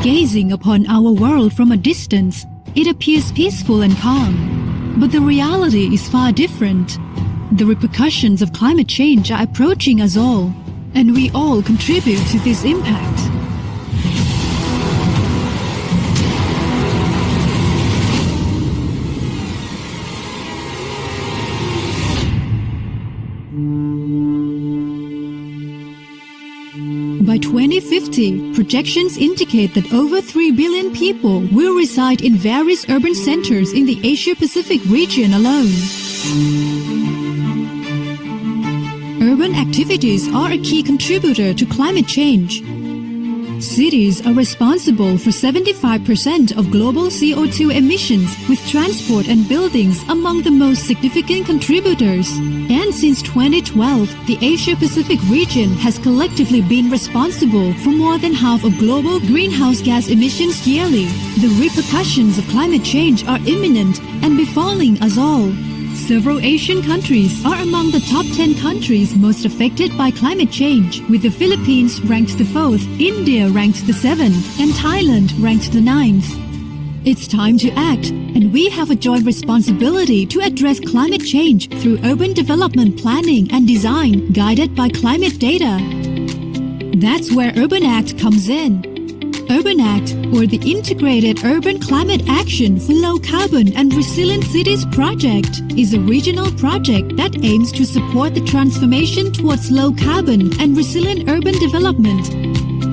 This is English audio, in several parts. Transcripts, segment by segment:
Gazing upon our world from a distance, it appears peaceful and calm. But the reality is far different. The repercussions of climate change are approaching us all, and we all contribute to this impact. By 2050, projections indicate that over 3 billion people will reside in various urban centers in the Asia-Pacific region alone. Urban activities are a key contributor to climate change. Cities are responsible for 75% of global CO2 emissions, with transport and buildings among the most significant contributors. And since 2012, the Asia-Pacific region has collectively been responsible for more than half of global greenhouse gas emissions yearly. The repercussions of climate change are imminent and befalling us all. Several Asian countries are among the top 10 countries most affected by climate change, with the Philippines ranked the 4th, India ranked the 7th, and Thailand ranked the 9th. It's time to act, and we have a joint responsibility to address climate change through urban development planning and design guided by climate data. That's where Urban Act comes in. Urban Act, or the Integrated Urban Climate Action for Low Carbon and Resilient Cities project, is a regional project that aims to support the transformation towards low carbon and resilient urban development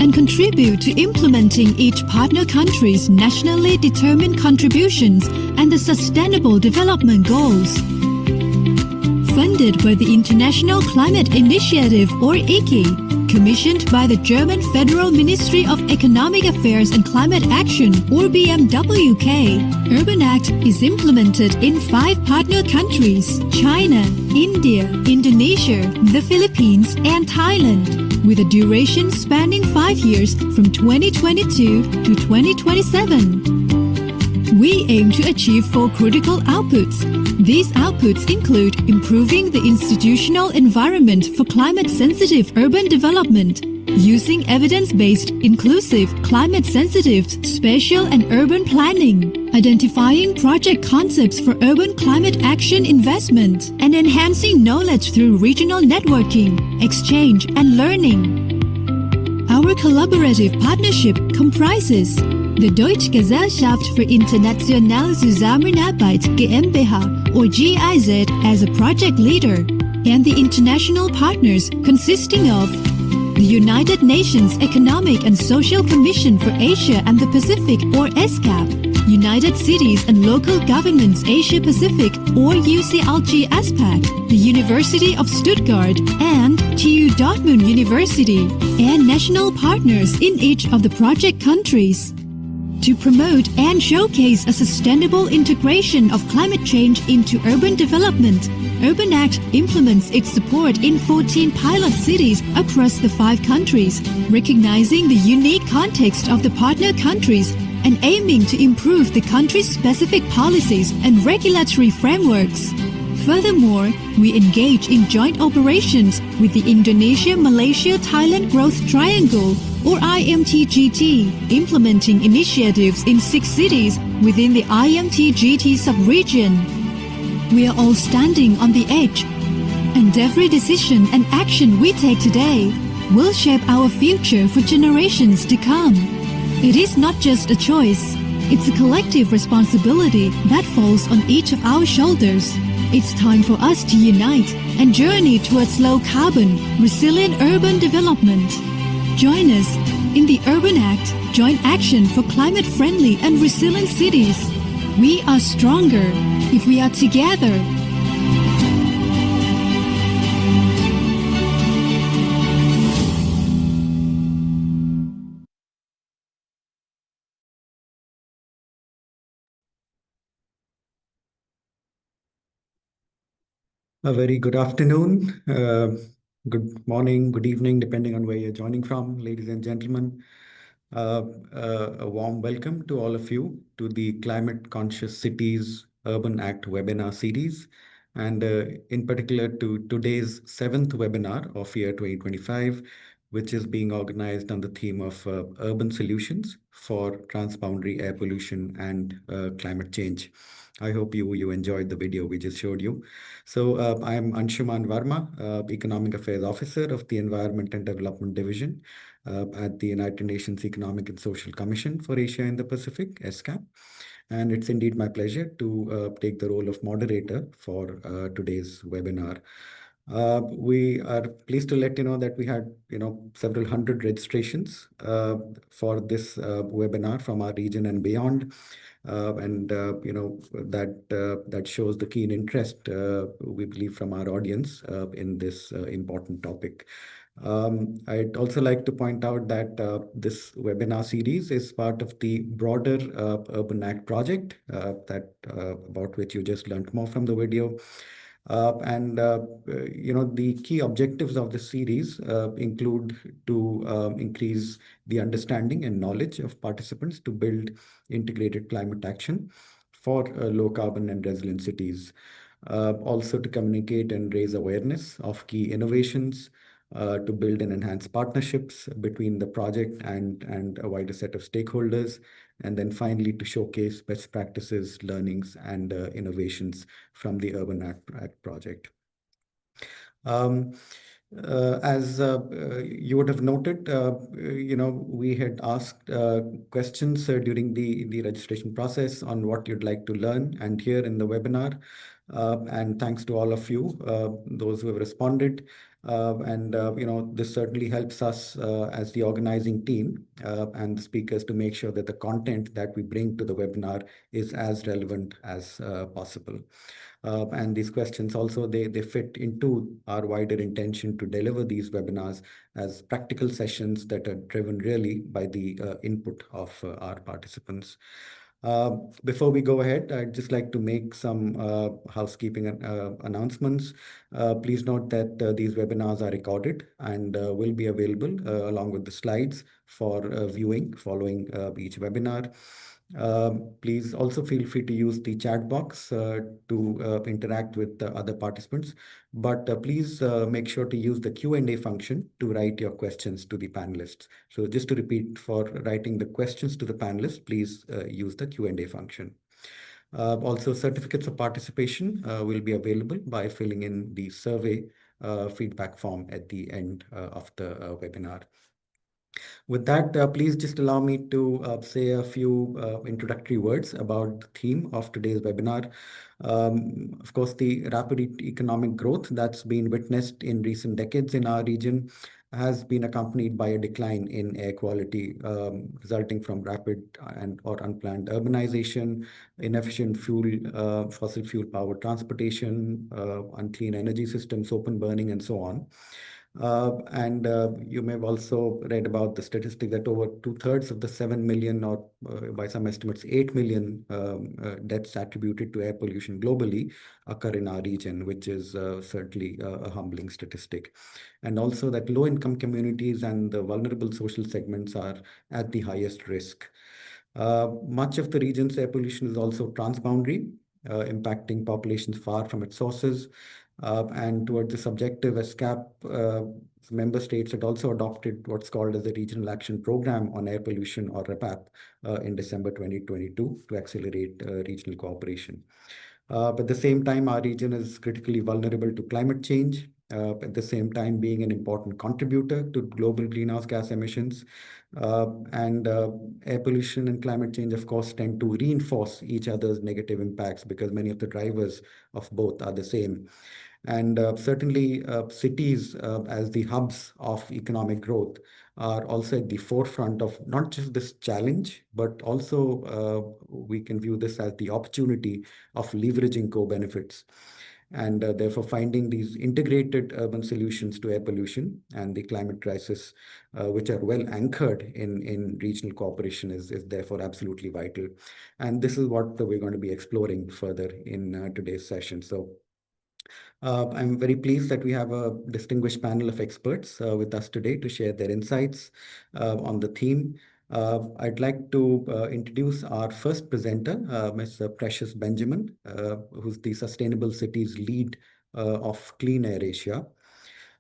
and contribute to implementing each partner country's nationally determined contributions and the Sustainable Development Goals. Funded by the International Climate Initiative, or ICI, commissioned by the German Federal Ministry of Economic Affairs and Climate Action, or BMWK, Urban Act is implemented in 5 partner countries: China, India, Indonesia, the Philippines, and Thailand, with a duration spanning 5 years from 2022 to 2027. We aim to achieve 4 critical outputs. These outputs include improving the institutional environment for climate-sensitive urban development, using evidence-based, inclusive, climate-sensitive, spatial and urban planning, identifying project concepts for urban climate action investment, and enhancing knowledge through regional networking, exchange, and learning. Our collaborative partnership comprises the Deutsche Gesellschaft für internationale Zusammenarbeit GmbH, or GIZ, as a project leader, and the international partners consisting of the United Nations Economic and Social Commission for Asia and the Pacific, or ESCAP, United Cities and Local Governments Asia Pacific, or UCLG ASPAC, the University of Stuttgart, and TU Dortmund University, and national partners in each of the project countries. To promote and showcase a sustainable integration of climate change into urban development, Urban Act implements its support in 14 pilot cities across the 5 countries, recognizing the unique context of the partner countries and aiming to improve the country's specific policies and regulatory frameworks. Furthermore, we engage in joint operations with the Indonesia-Malaysia-Thailand Growth Triangle, or IMTGT, implementing initiatives in 6 cities within the IMTGT sub-region. We are all standing on the edge, and every decision and action we take today will shape our future for generations to come. It is not just a choice, it's a collective responsibility that falls on each of our shoulders. It's time for us to unite and journey towards low-carbon, resilient urban development. Join us in the Urban Act, Joint Action for Climate-Friendly and Resilient Cities. We are stronger if we are together. A very good afternoon, good morning, good evening, depending on where you're joining from, ladies and gentlemen. A warm welcome to all of you to the Climate Conscious Cities Urban Act webinar series, and in particular to today's 7th webinar of year 2025, which is being organized on the theme of urban solutions for transboundary air pollution and climate change. I hope you enjoyed the video we just showed you. So I'm Anshuman Varma, Economic Affairs Officer of the Environment and Development Division at the United Nations Economic and Social Commission for Asia and the Pacific, ESCAP. And it's indeed my pleasure to take the role of moderator for today's webinar. We are pleased to let you know that we had, several hundred registrations for this webinar from our region and beyond. That shows the keen interest we believe from our audience in this important topic. I'd also like to point out that this webinar series is part of the broader Urban Act project about which you just learned more from the video. The key objectives of the series include to increase the understanding and knowledge of participants to build integrated climate action for low carbon and resilient cities. Also to communicate and raise awareness of key innovations, to build and enhance partnerships between the project and a wider set of stakeholders, and then finally to showcase best practices, learnings, and innovations from the Urban Act project. As you would have noted, we had asked questions during the registration process on what you'd like to learn and hear in the webinar. And thanks to all of you, those who have responded. This certainly helps us as the organizing team and the speakers to make sure that the content that we bring to the webinar is as relevant as possible. And these questions also, they fit into our wider intention to deliver these webinars as practical sessions that are driven really by the input of our participants. Before we go ahead, I'd just like to make some housekeeping announcements. Please note that these webinars are recorded and will be available along with the slides for viewing following each webinar. Please also feel free to use the chat box to interact with the other participants, but please make sure to use the Q&A function to write your questions to the panelists. So just to repeat, for writing the questions to the panelists, please use the Q&A function. Also, certificates of participation will be available by filling in the survey feedback form at the end of the webinar. With that, please just allow me to say a few introductory words about the theme of today's webinar. Of course, the rapid economic growth that's been witnessed in recent decades in our region has been accompanied by a decline in air quality resulting from rapid or unplanned urbanization, inefficient fossil fuel powered transportation, unclean energy systems, open burning, and so on. You may have also read about the statistic that over 2/3 of the 7 million, or by some estimates, 8 million deaths attributed to air pollution globally occur in our region, which is certainly a humbling statistic. And also that low-income communities and the vulnerable social segments are at the highest risk. Much of the region's air pollution is also transboundary, impacting populations far from its sources. And towards this objective, ESCAP member states had also adopted what's called as the Regional Action Program on Air Pollution, or RAPAP, in December 2022 to accelerate regional cooperation. But at the same time, our region is critically vulnerable to climate change, at the same time being an important contributor to global greenhouse gas emissions. Air pollution and climate change, of course, tend to reinforce each other's negative impacts because many of the drivers of both are the same. And certainly cities as the hubs of economic growth are also at the forefront of not just this challenge, but also we can view this as the opportunity of leveraging co-benefits. And therefore, finding these integrated urban solutions to air pollution and the climate crisis, which are well anchored in regional cooperation, is therefore absolutely vital. And this is what we're going to be exploring further in today's session. So I'm very pleased that we have a distinguished panel of experts with us today to share their insights on the theme. I'd like to introduce our first presenter, Ms. Precious Benjamin, who's the Sustainable Cities Lead of Clean Air Asia.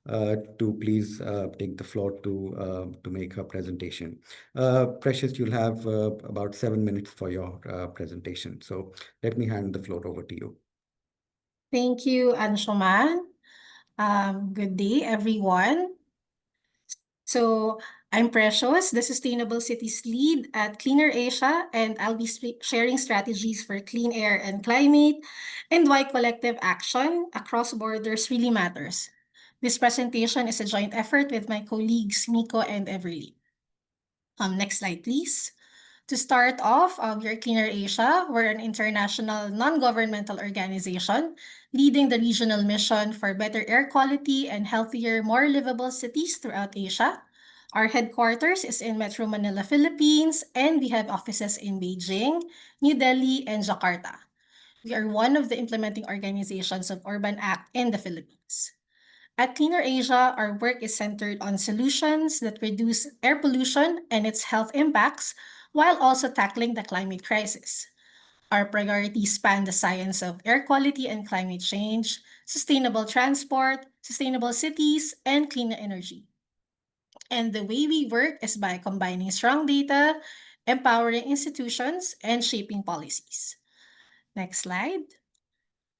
to please take the floor to make her presentation. Precious, you'll have about 7 minutes for your presentation. So let me hand the floor over to you. Thank you, Anshuman. Good day, everyone. So I'm Precious, the Sustainable Cities Lead at Cleaner Asia, and I'll be sharing strategies for clean air and climate and why collective action across borders really matters. This presentation is a joint effort with my colleagues Miko and Everly. Next slide, please. To start off, we're Cleaner Asia. We're an international non-governmental organization leading the regional mission for better air quality and healthier, more livable cities throughout Asia. Our headquarters is in Metro Manila, Philippines, and we have offices in Beijing, New Delhi, and Jakarta. We are one of the implementing organizations of Urban Act in the Philippines. At Cleaner Asia, our work is centered on solutions that reduce air pollution and its health impacts while also tackling the climate crisis. Our priorities span the science of air quality and climate change, sustainable transport, sustainable cities, and clean energy. And the way we work is by combining strong data, empowering institutions, and shaping policies. Next slide.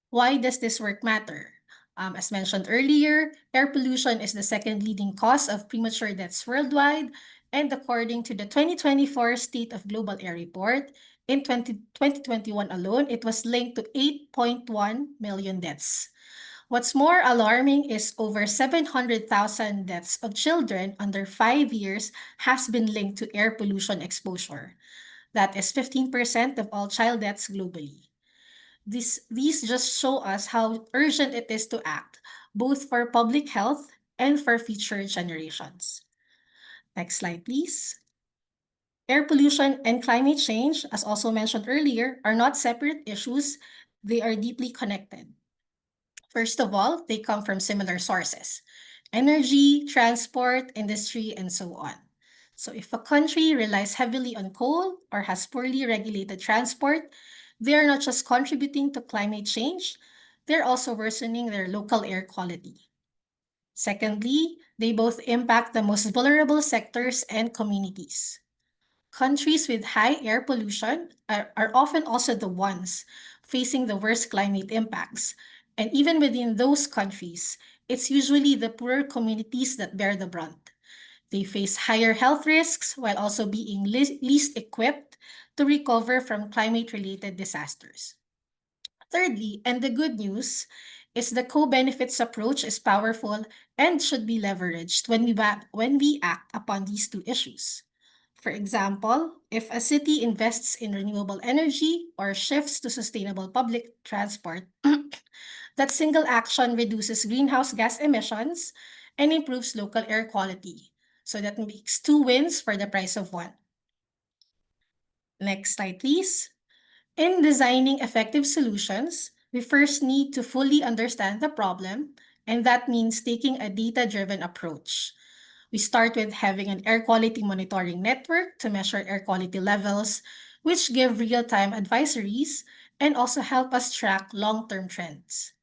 Why does this work matter? As mentioned earlier, air pollution is the second leading cause of premature deaths worldwide, and according to the 2024 State of Global Air Report, in 2021 alone, it was linked to 8.1 million deaths. What's more alarming is over 700,000 deaths of children under 5 years has been linked to air pollution exposure. That is 15% of all child deaths globally. These just show us how urgent it is to act, both for public health and for future generations. Next slide, please. Air pollution and climate change, as also mentioned earlier, are not separate issues. They are deeply connected. First of all, they come from similar sources: energy, transport, industry, and so on. So if a country relies heavily on coal or has poorly regulated transport, they are not just contributing to climate change, they're also worsening their local air quality. Secondly, they both impact the most vulnerable sectors and communities. Countries with high air pollution are often also the ones facing the worst climate impacts. And even within those countries, it's usually the poorer communities that bear the brunt. They face higher health risks while also being least equipped to recover from climate-related disasters. Thirdly, and the good news, is the co-benefits approach is powerful and should be leveraged when we act upon these two issues. For example, if a city invests in renewable energy or shifts to sustainable public transport, that single action reduces greenhouse gas emissions and improves local air quality. So that makes two wins for the price of one. Next slide, please. In designing effective solutions, we first need to fully understand the problem, and that means taking a data-driven approach. We start with having an air quality monitoring network to measure air quality levels, which give real-time advisories and also help us track long-term trends.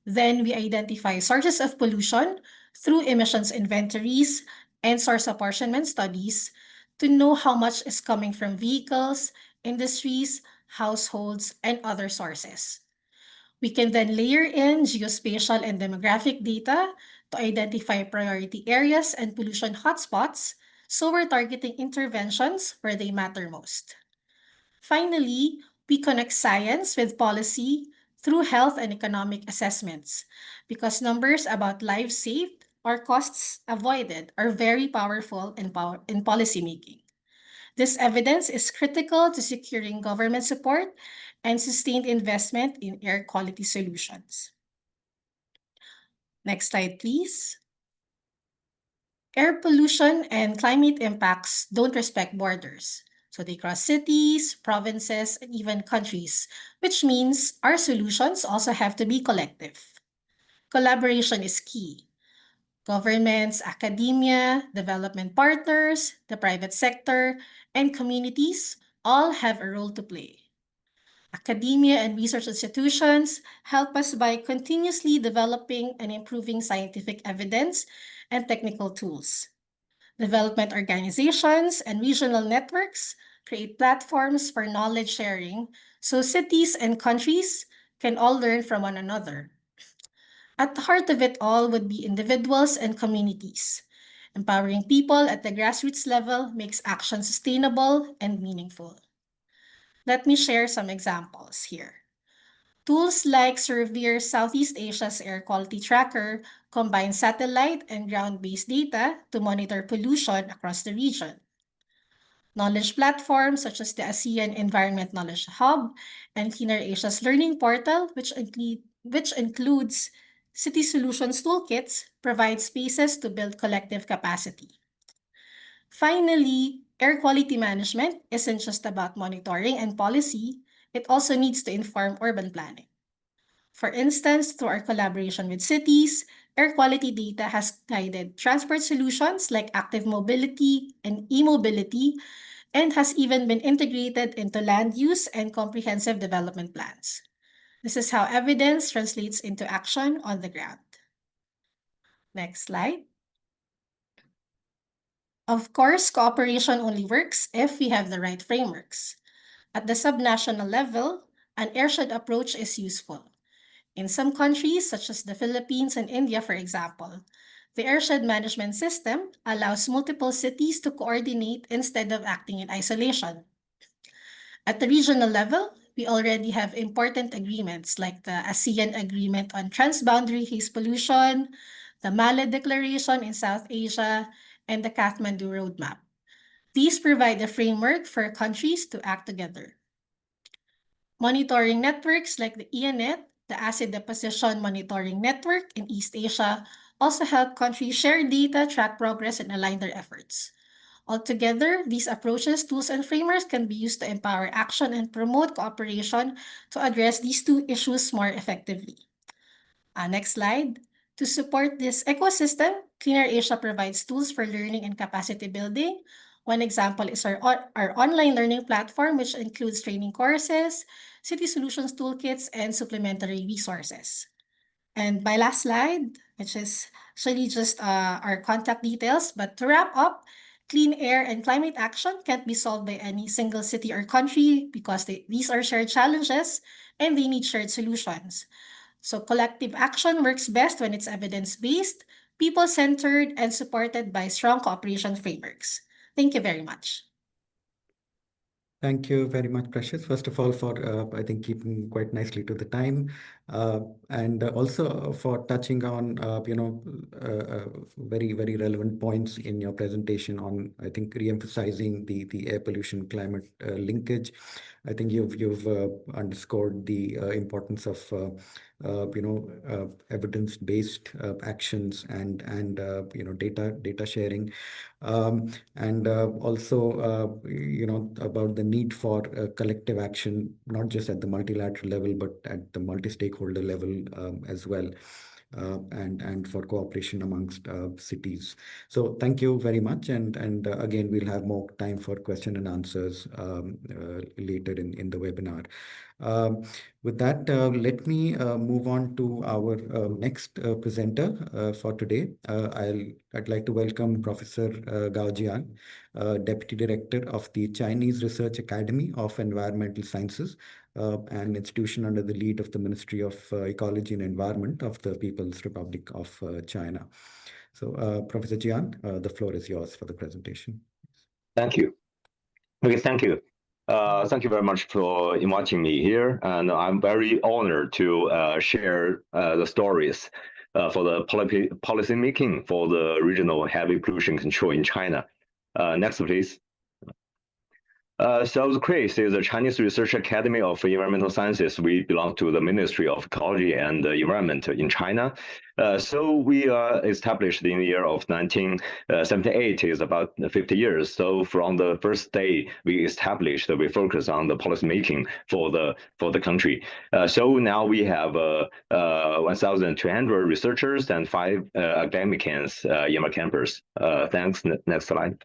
Then we identify sources of pollution through emissions inventories and source apportionment studies to know how much is coming from vehicles, industries, households, and other sources. We can then layer in geospatial and demographic data to identify priority areas and pollution hotspots, so we're targeting interventions where they matter most. Finally, we connect science with policy through health and economic assessments, because numbers about lives saved or costs avoided are very powerful in policymaking. This evidence is critical to securing government support and sustained investment in air quality solutions. Next slide, please. Air pollution and climate impacts don't respect borders. So they cross cities, provinces, and even countries, which means our solutions also have to be collective. Collaboration is key. Governments, academia, development partners, the private sector, and communities all have a role to play. Academia and research institutions help us by continuously developing and improving scientific evidence and technical tools. Development organizations and regional networks create platforms for knowledge sharing so cities and countries can all learn from one another. At the heart of it all would be individuals and communities. Empowering people at the grassroots level makes action sustainable and meaningful. Let me share some examples here. Tools like Surveyor Southeast Asia's air quality tracker combine satellite and ground-based data to monitor pollution across the region. Knowledge platforms such as the ASEAN Environment Knowledge Hub and Cleaner Asia's Learning Portal, which includes City Solutions Toolkits, provide spaces to build collective capacity. Finally, air quality management isn't just about monitoring and policy, it also needs to inform urban planning. For instance, through our collaboration with cities, air quality data has guided transport solutions like active mobility and e-mobility and has even been integrated into land use and comprehensive development plans. This is how evidence translates into action on the ground. Next slide. Of course, cooperation only works if we have the right frameworks. At the subnational level, an airshed approach is useful. In some countries, such as the Philippines and India, for example, the airshed management system allows multiple cities to coordinate instead of acting in isolation. At the regional level, we already have important agreements like the ASEAN Agreement on Transboundary Haze Pollution, the Male Declaration in South Asia, and the Kathmandu Roadmap. These provide a framework for countries to act together. Monitoring networks like the ENET, the Acid Deposition Monitoring Network in East Asia, also help countries share data, track progress, and align their efforts. Altogether, these approaches, tools, and frameworks can be used to empower action and promote cooperation to address these two issues more effectively. Next slide. To support this ecosystem, Cleaner Asia provides tools for learning and capacity building. One example is our online learning platform, which includes training courses, city solutions toolkits, and supplementary resources. And my last slide, which is actually just our contact details. But to wrap up, clean air and climate action can't be solved by any single city or country because these are shared challenges and they need shared solutions. So collective action works best when it's evidence-based, people-centered, and supported by strong cooperation frameworks. Thank you very much. Thank you very much, Precious. First of all, for I think keeping quite nicely to the time, and also for touching on very relevant points in your presentation on, I think, re-emphasizing the air pollution climate linkage. I think you've underscored the importance of evidence-based actions and data sharing. And also, about the need for collective action, not just at the multilateral level, but at the multi-stakeholder level as well, and for cooperation amongst cities. So thank you very much. And again, we'll have more time for question and answers later in the webinar. With that, let me move on to our next presenter for today. I'd like to welcome Professor Gao Jian, Deputy Director of the Chinese Research Academy of Environmental Sciences, an institution under the lead of the Ministry of Ecology and Environment of the People's Republic of China. So, Professor Jian, the floor is yours for the presentation. Thank you. Okay, thank you. Thank you very much for inviting me here, and I'm very honored to share the stories for the policy making for the regional heavy pollution control in China. Next, please. So the CRIS is the Chinese Research Academy of Environmental Sciences. We belong to the Ministry of Ecology and Environment in China. So we established in the year of 1978, is about 50 years. So from the first day we established, we focus on the policy making for the country. So now we have 1,200 researchers and 5 academicians in our campus. Thanks. Next slide.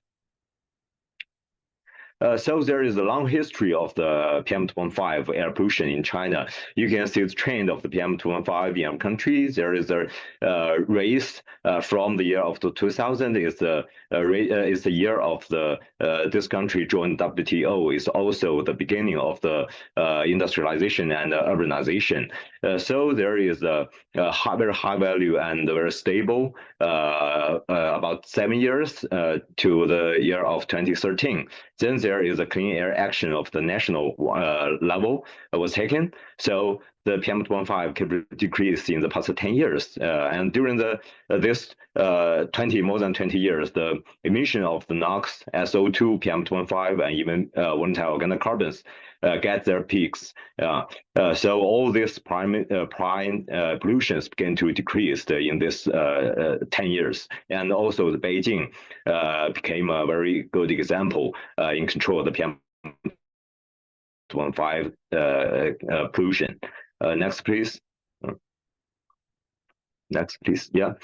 So there is a long history of the PM2.5 air pollution in China. You can see the trend of the PM2.5 in our country. There is a race from the year of 2000 is the year of the this country joined WTO. Is also the beginning of the industrialization and urbanization. So there is a very high value and very stable about 7 years to the year of 2013. Then there is a clean air action of the national level was taken. So the PM2.5 can decrease in the past 10 years. And during this more than 20 years, the emission of the NOx, SO2, PM2.5, and even volatile organic carbons get their peaks. So all these prime pollutions began to decrease in this 10 years. And also the Beijing became a very good example in control of the PM2.5 pollution. Next, please. Next, please. Yeah,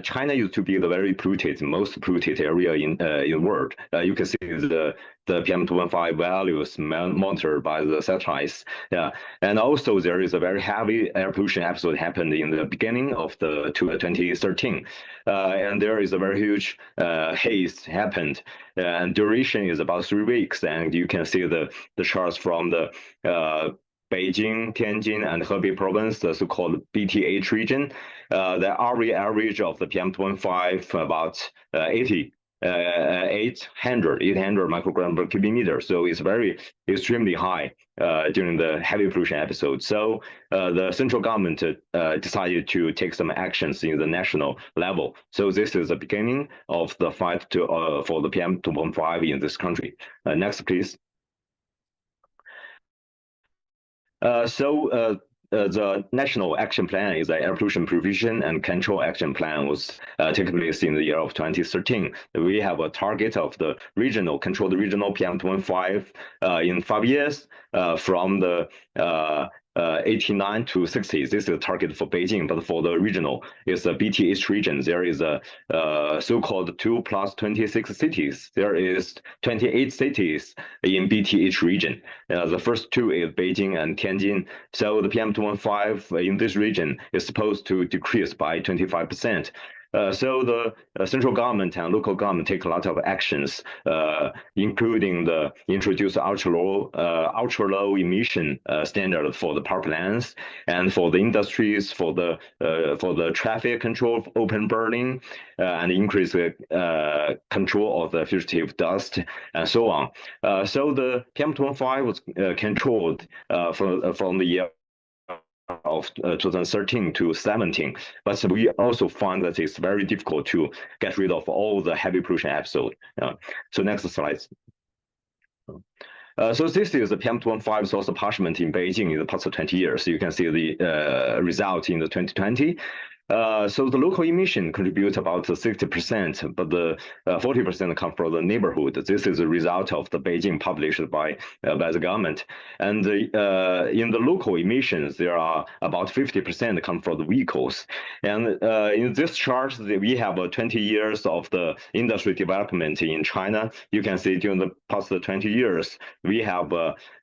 China used to be the very polluted, most polluted area in the world. You can see the PM2.5 values monitored by the satellites. Yeah, and also there is a very heavy air pollution episode happened in the beginning of the 2013, and there is a very huge haze happened, and duration is about 3 weeks. And you can see the charts from the Beijing, Tianjin, and Hebei province, the so-called BTH region. The average of the PM2.5 about 800 microgram per cubic meter. So it's very extremely high during the heavy pollution episode. So the central government decided to take some actions in the national level. So this is the beginning of the fight for the PM2.5 in this country. Next, please. The National Action Plan is the Air Pollution Prevention and Control Action Plan was taken place in the year of 2013. We have a target of the control the regional PM2.5 in 5 years from the 89 to 60. This is the target for Beijing, but for the regional, it's the BTH region. There is a so-called 2 plus 26 cities. There is 28 cities in BTH region. The first 2 is Beijing and Tianjin. So the PM2.5 in this region is supposed to decrease by 25%. So the central government and local government take a lot of actions, including the introduce ultra low emission standard for the power plants and for the industries, for the traffic control of open burning, and increase control of the fugitive dust and so on. So the PM2.5 was controlled from the year of 2013 to 17, but we also find that it's very difficult to get rid of all the heavy pollution episode. So next slide. So this is the PM2.5 source punishment in Beijing in the past 20 years. You can see the result in the 2020. So the local emission contributes about 60%, but the 40% come from the neighborhood. This is a result of the Beijing published by the government. And in the local emissions, there are about 50% come from the vehicles. And in this chart, we have 20 years of the industry development in China. You can see during the past 20 years, we have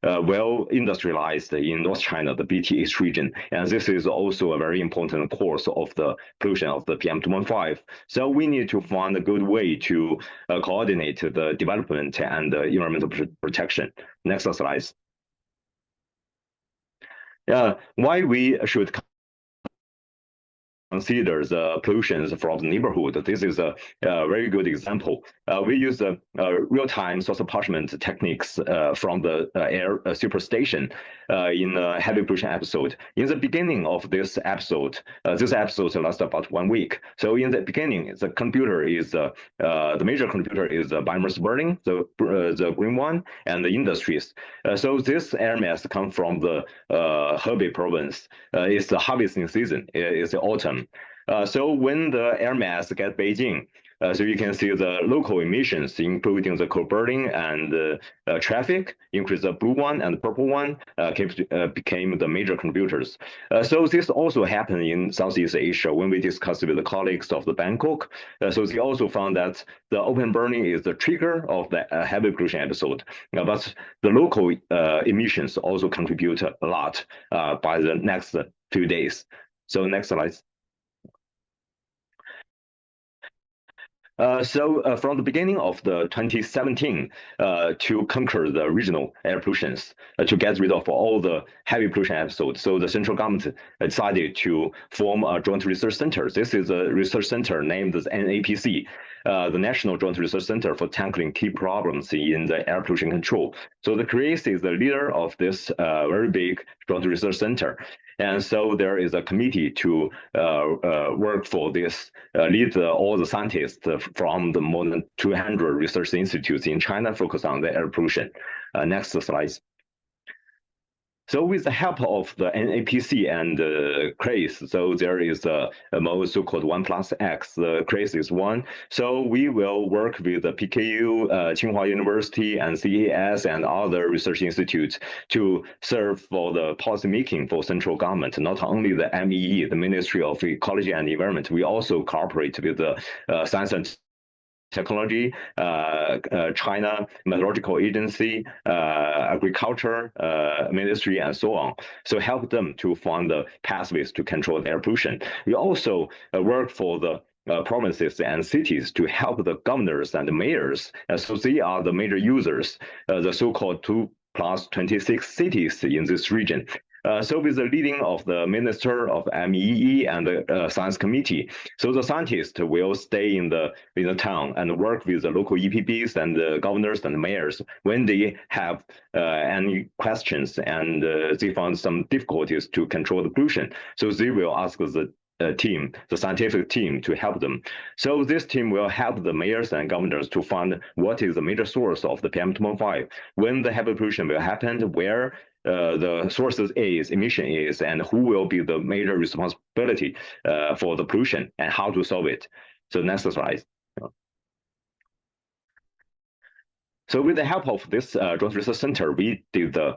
well industrialized in North China, the BTH region. And this is also a very important cause of the pollution of the PM2.5. So we need to find a good way to coordinate the development and environmental protection. Next slide. Why we should consider the pollutions from the neighborhood. This is a very good example. We use real-time source punishment techniques from the air superstation in a heavy pollution episode. In the beginning of this episode lasts about 1 week. So in the beginning, the computer is the major computer is the biomass burning, the green one, and the industries. So this air mass comes from the Hebei province. It's the harvesting season. It's the autumn. So when the air mass get Beijing, So you can see the local emissions, including the coal burning and traffic, increase the blue one and the purple one became the major contributors. So this also happened in Southeast Asia when we discussed with the colleagues of the Bangkok. So they also found that the open burning is the trigger of the heavy pollution episode, but the local emissions also contribute a lot by the next few days. So next slide. From the beginning of the 2017, to conquer the regional air pollutions, to get rid of all the heavy pollution episodes, so the central government decided to form a joint research center. This is a research center named as NAPC, the National Joint Research Center for Tackling Key Problems in the Air Pollution Control. So the CREACE is the leader of this very big joint research center. And so there is a committee to work for this, lead all the scientists from the more than 200 research institutes in China focus on the air pollution. Next slide. So with the help of the NAPC and CRACE, so there is a mode so-called 1+X. The CRACE is 1. So we will work with the PKU, Tsinghua University, and CES and other research institutes to serve for the policy making for central government, not only the MEE, the Ministry of Ecology and Environment. We also cooperate with the Science and Technology, China Meteorological Agency, Agriculture Ministry, and so on. So help them to find the pathways to control the air pollution. We also work for the provinces and cities to help the governors and the mayors. So they are the major users, the so-called 2+26 cities in this region. So with the leading of the Minister of MEE and the Science Committee, so the scientists will stay in the town and work with the local EPBs and the governors and the mayors when they have any questions and they found some difficulties to control the pollution. So they will ask the team, the scientific team, to help them. So this team will help the mayors and governors to find what is the major source of the PM2.5, when the heavy pollution will happen, where the sources is, emission is, and who will be the major responsibility for the pollution and how to solve it. So next slide. So with the help of this Joint Research Center, we did the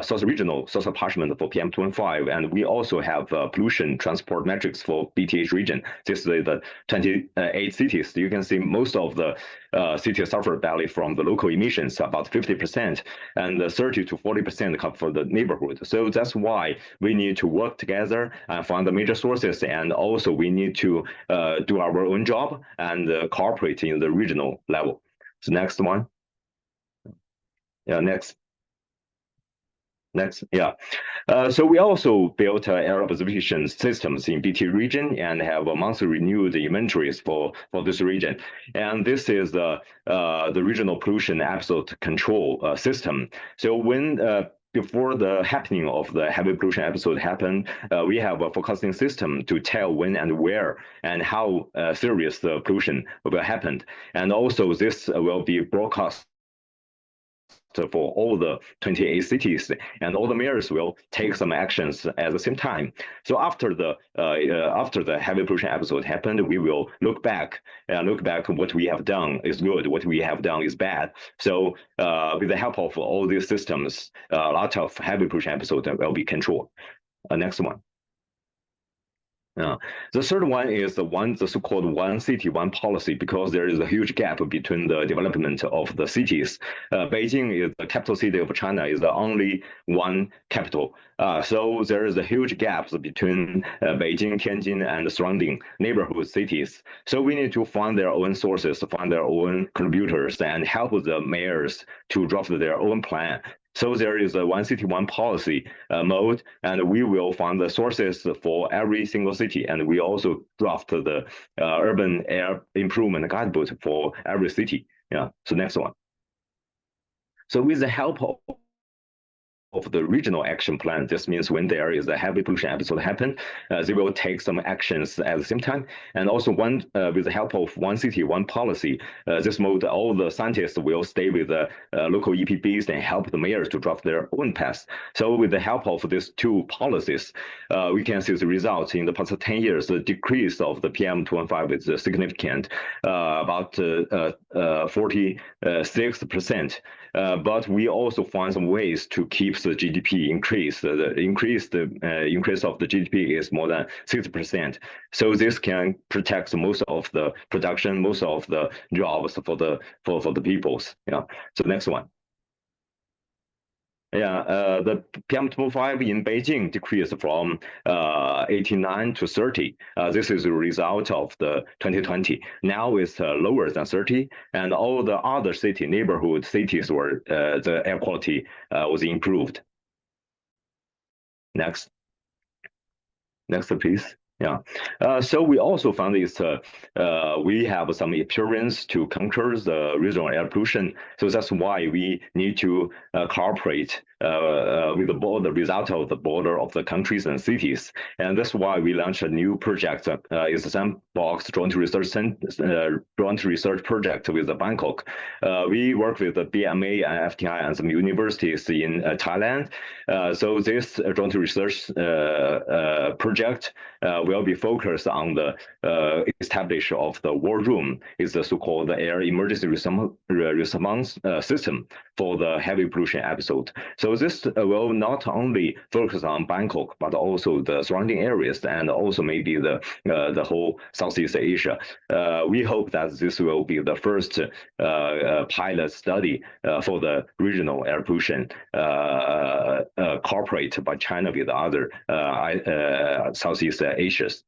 South Regional Social Parchment for PM2.5, and we also have pollution transport metrics for BTH region. This is the 28 cities. You can see most of the cities suffer badly from the local emissions, about 50%, and 30 to 40% come from the neighborhood. So that's why we need to work together and find the major sources, and also we need to do our own job and cooperate in the regional level. So next one. Yeah, next. Yeah. So we also built air observation systems in BT region and have a monthly renewed inventories for this region. And this is the regional pollution episode control system. So when before the happening of the heavy pollution episode happened, we have a forecasting system to tell when and where and how serious the pollution will happen. And also this will be broadcast for all the 28 cities, and all the mayors will take some actions at the same time. So after the heavy pollution episode happened, we will look back what we have done is good, what we have done is bad. So with the help of all these systems, a lot of heavy pollution episodes will be controlled. Next one. The third one is the so-called one city, one policy, because there is a huge gap between the development of the cities. Beijing is the capital city of China, is the only one capital. So there is a huge gap between Beijing, Tianjin, and surrounding neighborhood cities. So we need to find their own sources, find their own contributors, and help the mayors to draft their own plan. So there is a one city, one policy mode, and we will find the sources for every single city. And we also draft the urban air improvement guidebook for every city. Yeah. So next one. So with the help of of the regional action plan. This means when there is a heavy pollution episode happen, they will take some actions at the same time. And also with the help of one city, one policy, this mode, all the scientists will stay with the local EPBs and help the mayors to draft their own path. So with the help of these two policies, we can see the results in the past 10 years. The decrease of the PM2.5 is significant, about 46%. But we also find some ways to keep the GDP increase. The increase of the GDP is more than 60%. So this can protect most of the production, most of the jobs for the peoples. Yeah. So next one. Yeah, the PM2.5 in Beijing decreased from 89 to 30. This is a result of the 2020. Now it's lower than 30, and all the other neighborhood cities where the air quality was improved. Next, please. Yeah. So we also found this, we have some experience to conquer the regional air pollution. So that's why we need to cooperate with the result of the border of the countries and cities. And that's why we launched a new project. It's a sandbox joint research project with Bangkok. We work with the BMA and FTI and some universities in Thailand. So this joint research project will be focused on the establishment of the war room, is the so-called air emergency response system for the heavy pollution episode. So this will not only focus on Bangkok, but also the surrounding areas and also maybe the whole Southeast Asia. We hope that this will be the first pilot study for the regional air pollution cooperated by China with other Southeast Asians.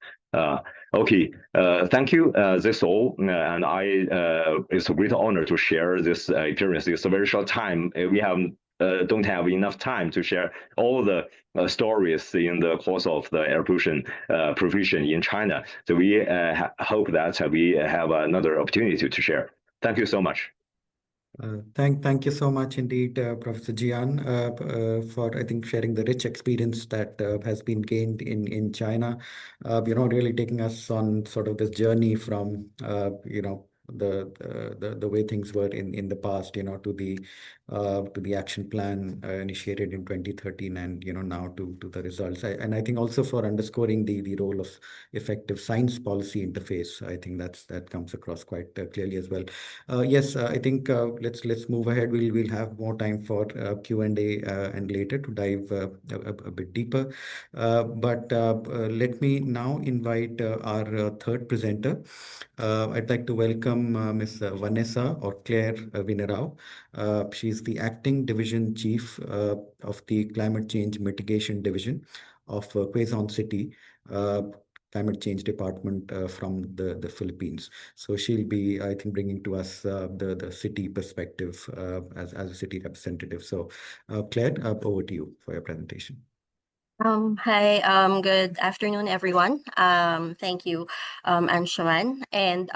Okay, thank you. That's all, and it's a great honor to share this experience. It's a very short time. We don't have enough time to share all the stories in the course of the air pollution provision in China. So we hope that we have another opportunity to share. Thank you so much. Thank you so much indeed, Professor Jian, for I think sharing the rich experience that has been gained in China. Really taking us on sort of this journey from the way things were in the past, to the action plan initiated in 2013, and now to the results. And I think also for underscoring the role of effective science policy interface. I think that comes across quite clearly as well. Yes, I think let's move ahead. We'll have more time for Q&A and later to dive a bit deeper. But let me now invite our third presenter. I'd like to welcome Ms. Vanessa or Claire Vinarao. She's the Acting Division Chief of the Climate Change Mitigation Division of Quezon City Climate Change Department from the Philippines. So she'll be, I think, bringing to us the city perspective as a city representative. So Claire, over to you for your presentation. Hi, good afternoon, everyone. Thank you, Anshuman. And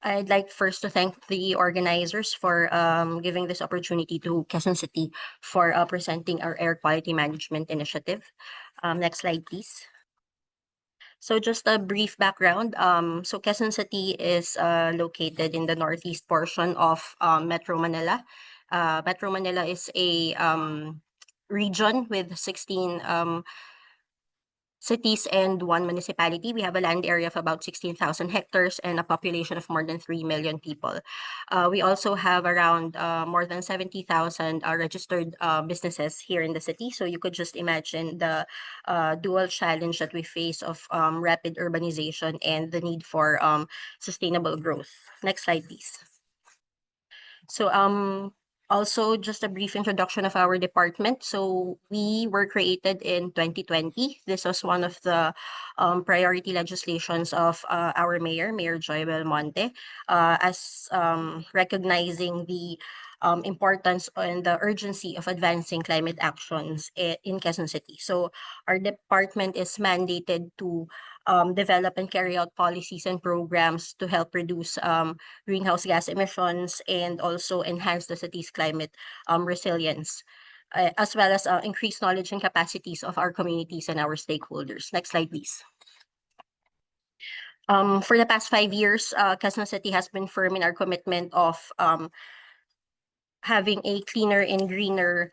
I'd like first to thank the organizers for giving this opportunity to Quezon City for presenting our air quality management initiative. Next slide, please. So just a brief background. So Quezon City is located in the northeast portion of Metro Manila. Metro Manila is a region with 16 cities and 1 municipality. We have a land area of about 16,000 hectares and a population of more than 3 million people. We also have around more than 70,000 registered businesses here in the city. So you could just imagine the dual challenge that we face of rapid urbanization and the need for sustainable growth. Next slide, please. So also, just a brief introduction of our department. So we were created in 2020. This was one of the priority legislations of our Mayor Joy Belmonte, as recognizing the importance and the urgency of advancing climate actions in Quezon City. So our department is mandated to develop and carry out policies and programs to help reduce greenhouse gas emissions and also enhance the city's climate resilience. as well as increased knowledge and capacities of our communities and our stakeholders. Next slide, please. For the past 5 years, Quezon City has been firm in our commitment of having a cleaner and greener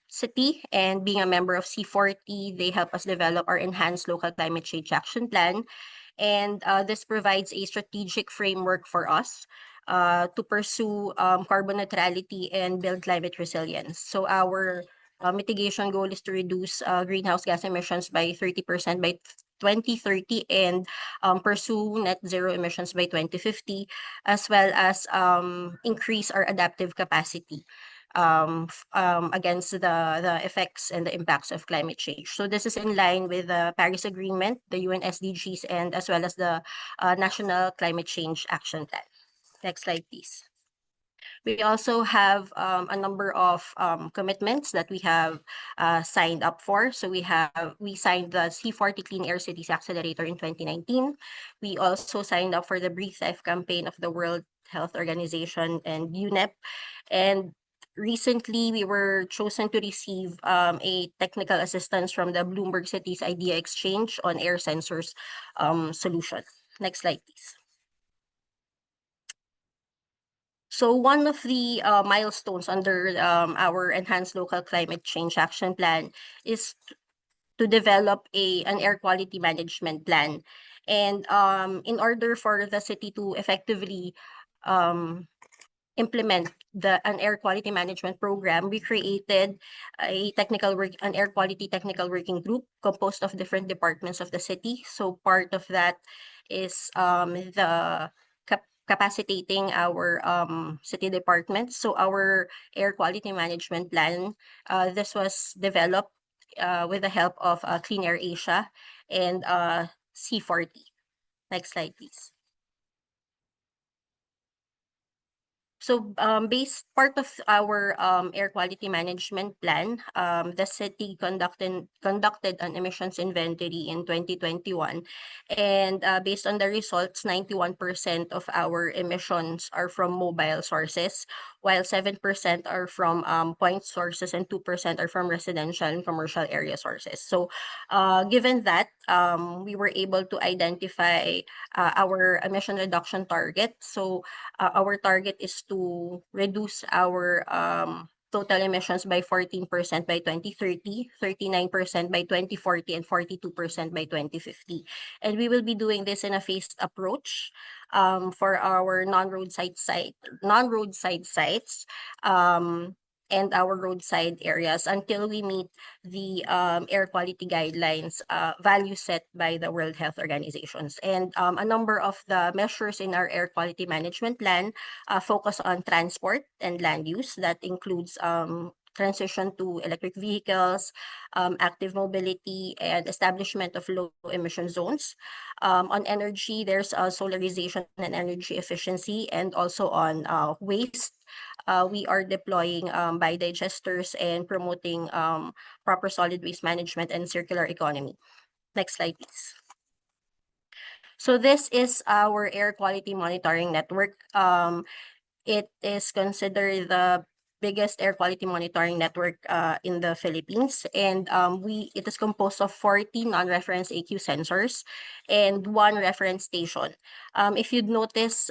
city, and being a member of C40, they help us develop our enhanced local climate change action plan. And this provides a strategic framework for us to pursue carbon neutrality and build climate resilience. So our mitigation goal is to reduce greenhouse gas emissions by 30% by 2030 and pursue net zero emissions by 2050, as well as increase our adaptive capacity against the effects and the impacts of climate change. So this is in line with the Paris Agreement, the UN SDGs, and as well as the National Climate Change Action Plan. Next slide, please. We also have a number of commitments that we have signed up for. So we signed the C40 Clean Air Cities Accelerator in 2019. We also signed up for the Breathe Life campaign of the World Health Organization and UNEP. And recently, we were chosen to receive a technical assistance from the Bloomberg Cities Idea Exchange on air sensors solution. Next slide, please. So one of the milestones under our Enhanced Local Climate Change Action Plan is to develop an air quality management plan. And in order for the city to effectively implement an air quality management program, we created an air quality technical working group composed of different departments of the city. So part of that is the capacitating our city departments. So our air quality management plan, this was developed with the help of Clean Air Asia and C40. Next slide, please. So part of our air quality management plan, the city conducted an emissions inventory in 2021. And based on the results, 91% of our emissions are from mobile sources, while 7% are from point sources and 2% are from residential and commercial area sources. So given that, we were able to identify our emission reduction target. So our target is to reduce our total emissions by 14% by 2030, 39% by 2040, and 42% by 2050. And we will be doing this in a phased approach for our non-roadside sites and our roadside areas until we meet the air quality guidelines values set by the World Health Organizations. And a number of the measures in our air quality management plan focus on transport and land use. That includes transition to electric vehicles, active mobility, and establishment of low emission zones. On energy, there's solarization and energy efficiency, and also on waste. We are deploying biodigesters and promoting proper solid waste management and circular economy. Next slide, please. So this is our air quality monitoring network. It is considered the biggest air quality monitoring network in the Philippines, and it is composed of 40 non-reference AQ sensors and 1 reference station. If you'd notice,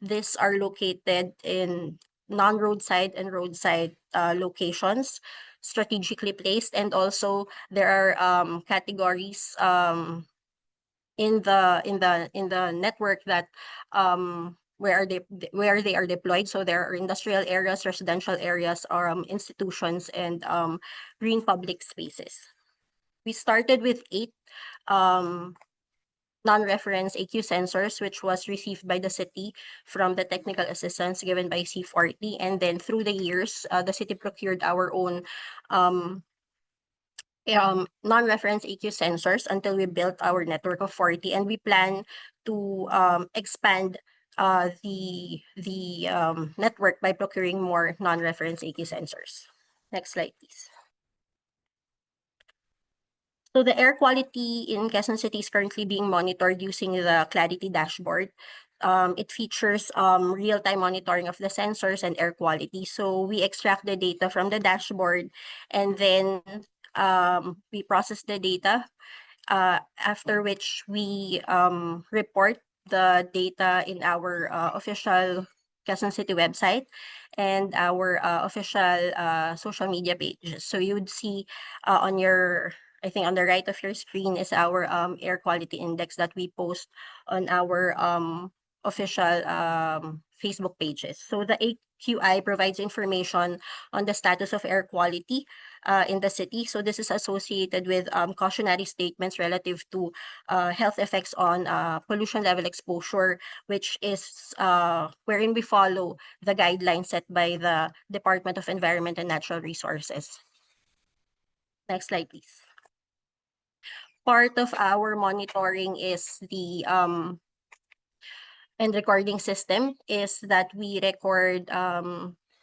these are located in non-roadside and roadside locations, strategically placed, and also there are categories in the network that where they are deployed. So there are industrial areas, residential areas, or institutions, and green public spaces. We started with 8 non-reference AQ sensors, which was received by the city from the technical assistance given by C40. And then through the years, the city procured our own non-reference AQ sensors until we built our network of 40, and we plan to expand the network by procuring more non-reference AQ sensors. Next slide, please. So the air quality in Quezon City is currently being monitored using the Clarity dashboard. it features real-time monitoring of the sensors and air quality. So we extract the data from the dashboard, and then we process the data, after which we report the data in our official Quezon City website and our official social media pages. So you would see on your, I think on the right of your screen is our air quality index that we post on our official Facebook pages. So the AQI provides information on the status of air quality in the city. So this is associated with cautionary statements relative to health effects on pollution level exposure, which is wherein we follow the guidelines set by the Department of Environment and Natural Resources. Next slide, please. Part of our monitoring is the and recording system is that we record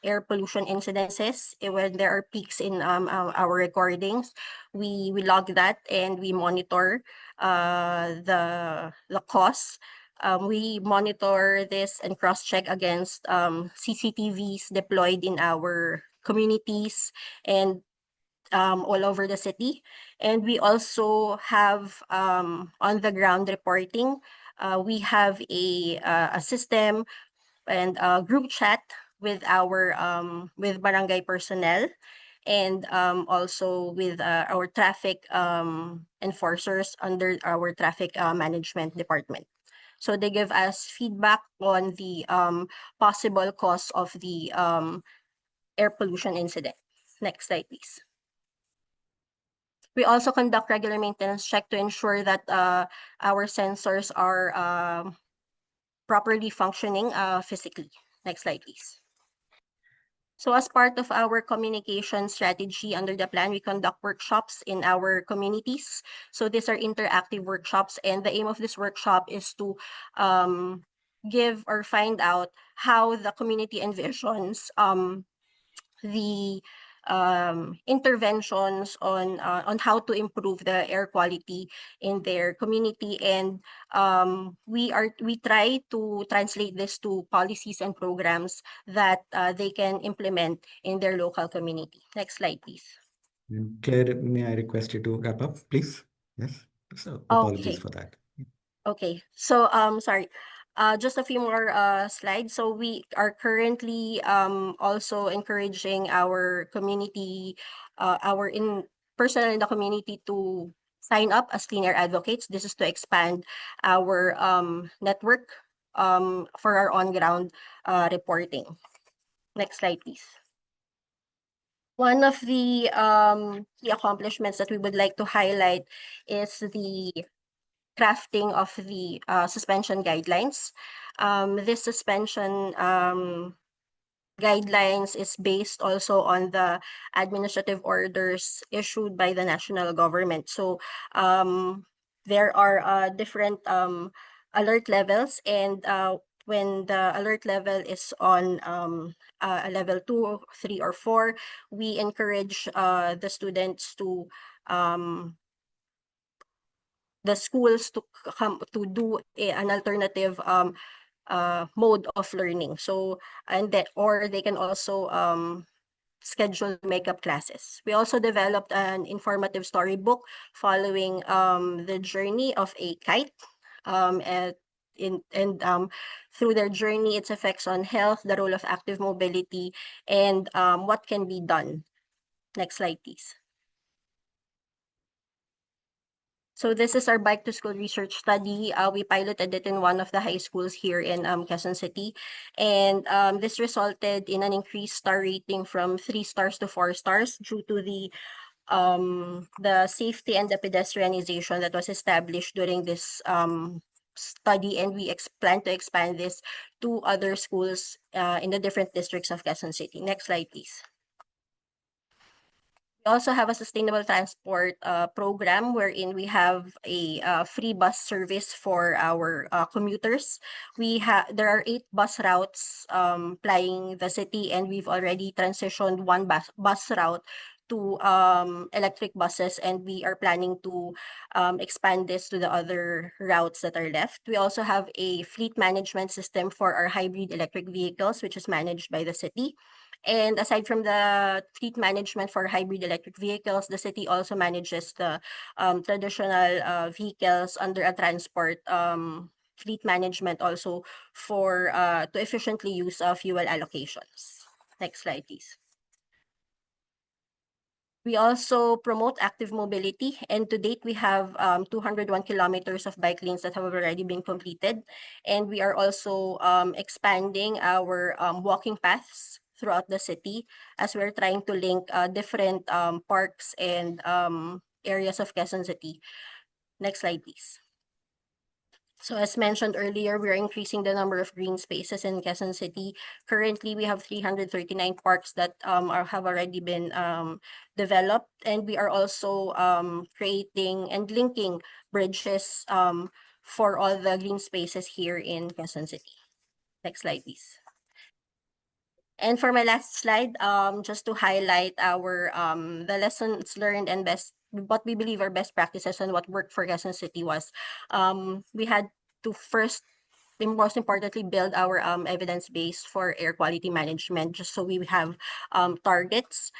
air pollution incidences when there are peaks in our recordings. We log that and we monitor the cause. We monitor this and cross-check against CCTVs deployed in our communities and all over the city. And we also have on-the-ground reporting. We have a system and a group chat with our with barangay personnel and also with our traffic enforcers under our traffic management department. So they give us feedback on the possible cause of the air pollution incident. Next slide, please. We also conduct regular maintenance check to ensure that our sensors are properly functioning physically. Next slide, please. So as part of our communication strategy under the plan, we conduct workshops in our communities. So these are interactive workshops, and the aim of this workshop is to give or find out how the community envisions the interventions on how to improve the air quality in their community, and we try to translate this to policies and programs that they can implement in their local community. Next slide, please. Claire, may I request you to wrap up, please? Yes. So apologies for that. Okay, so sorry. Just a few more slides. So we are currently also encouraging our community, our personnel in the community to sign up as clean air advocates. This is to expand our network for our on-ground reporting. Next slide, please. One of the key accomplishments that we would like to highlight is the crafting of the suspension guidelines. This suspension guidelines is based also on the administrative orders issued by the national government. So there are different alert levels, and when the alert level is on a level 2, 3, or 4, we encourage the students to the schools to come to do an alternative mode of learning. So, and that, or they can also schedule makeup classes. We also developed an informative storybook following the journey of a kite, through their journey, its effects on health, the role of active mobility, and what can be done. Next slide, please. So this is our bike to school research study. We piloted it in one of the high schools here in Quezon City. And this resulted in an increased star rating from 3 stars to 4 stars due to the safety and the pedestrianization that was established during this study. And we plan to expand this to other schools in the different districts of Quezon City. Next slide, please. We also have a sustainable transport program wherein we have a free bus service for our commuters. There are 8 bus routes plying the city, and we've already transitioned one bus route to electric buses, and we are planning to expand this to the other routes that are left. We also have a fleet management system for our hybrid electric vehicles, which is managed by the city. And aside from the fleet management for hybrid electric vehicles, the city also manages the traditional vehicles under a transport fleet management also for to efficiently use fuel allocations. Next slide, please. We also promote active mobility, and to date, we have 201 kilometers of bike lanes that have already been completed. And we are also expanding our walking paths throughout the city as we're trying to link different parks and areas of Quezon City. Next slide, please. So as mentioned earlier, we're increasing the number of green spaces in Quezon City. Currently, we have 339 parks that have already been developed, and we are also creating and linking bridges for all the green spaces here in Quezon City. Next slide, please. And for my last slide, just to highlight our the lessons learned and what we believe are best practices and what worked for Quezon City was we had to first, most importantly, build our evidence base for air quality management, just so we have targets.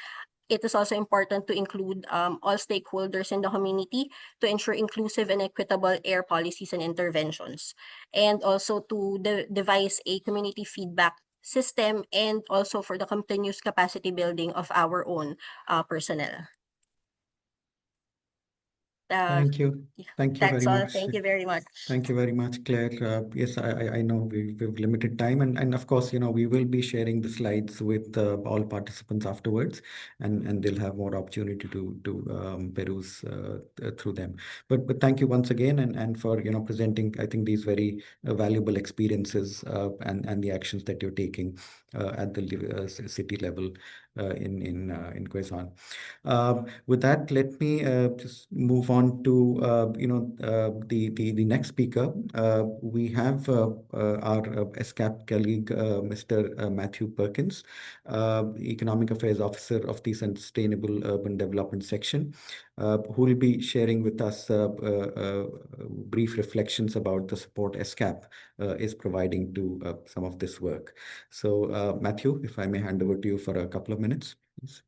It is also important to include all stakeholders in the community to ensure inclusive and equitable air policies and interventions, and also to devise a community feedback system, and also for the continuous capacity building of our own personnel. Thank you. Thank you That's very all. much. Thank you very much. Thank you very much, Claire. Yes, I know we've limited time, and of course, we will be sharing the slides with all participants afterwards, and they'll have more opportunity to peruse through them. But thank you once again, and for presenting, I think, these very valuable experiences and the actions that you're taking at the city level in Quezon. With that, let me just move on to the next speaker. We have our ESCAP colleague, Mr. Matthew Perkins, Economic Affairs Officer of the Sustainable Urban Development Section, who will be sharing with us brief reflections about the support ESCAP is providing to some of this work. So, Matthew, if I may hand over to you for a couple of minutes, please.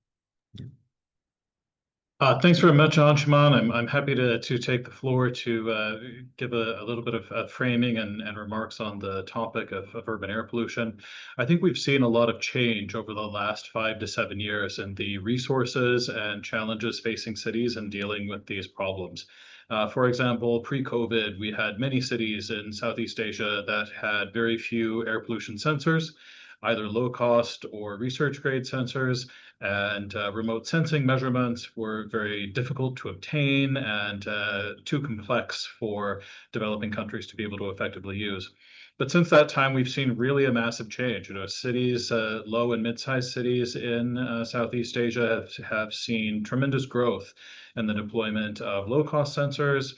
Yeah. Thanks very much, Anshuman. I'm happy to take the floor to give a little bit of framing and remarks on the topic of urban air pollution. I think we've seen a lot of change over the last 5 to 7 years in the resources and challenges facing cities in dealing with these problems. For example, pre-COVID, we had many cities in Southeast Asia that had very few air pollution sensors, either low cost or research grade sensors, and remote sensing measurements were very difficult to obtain and too complex for developing countries to be able to effectively use. But since that time, we've seen really a massive change. Cities, low and mid-sized cities in Southeast Asia have seen tremendous growth in the deployment of low-cost sensors.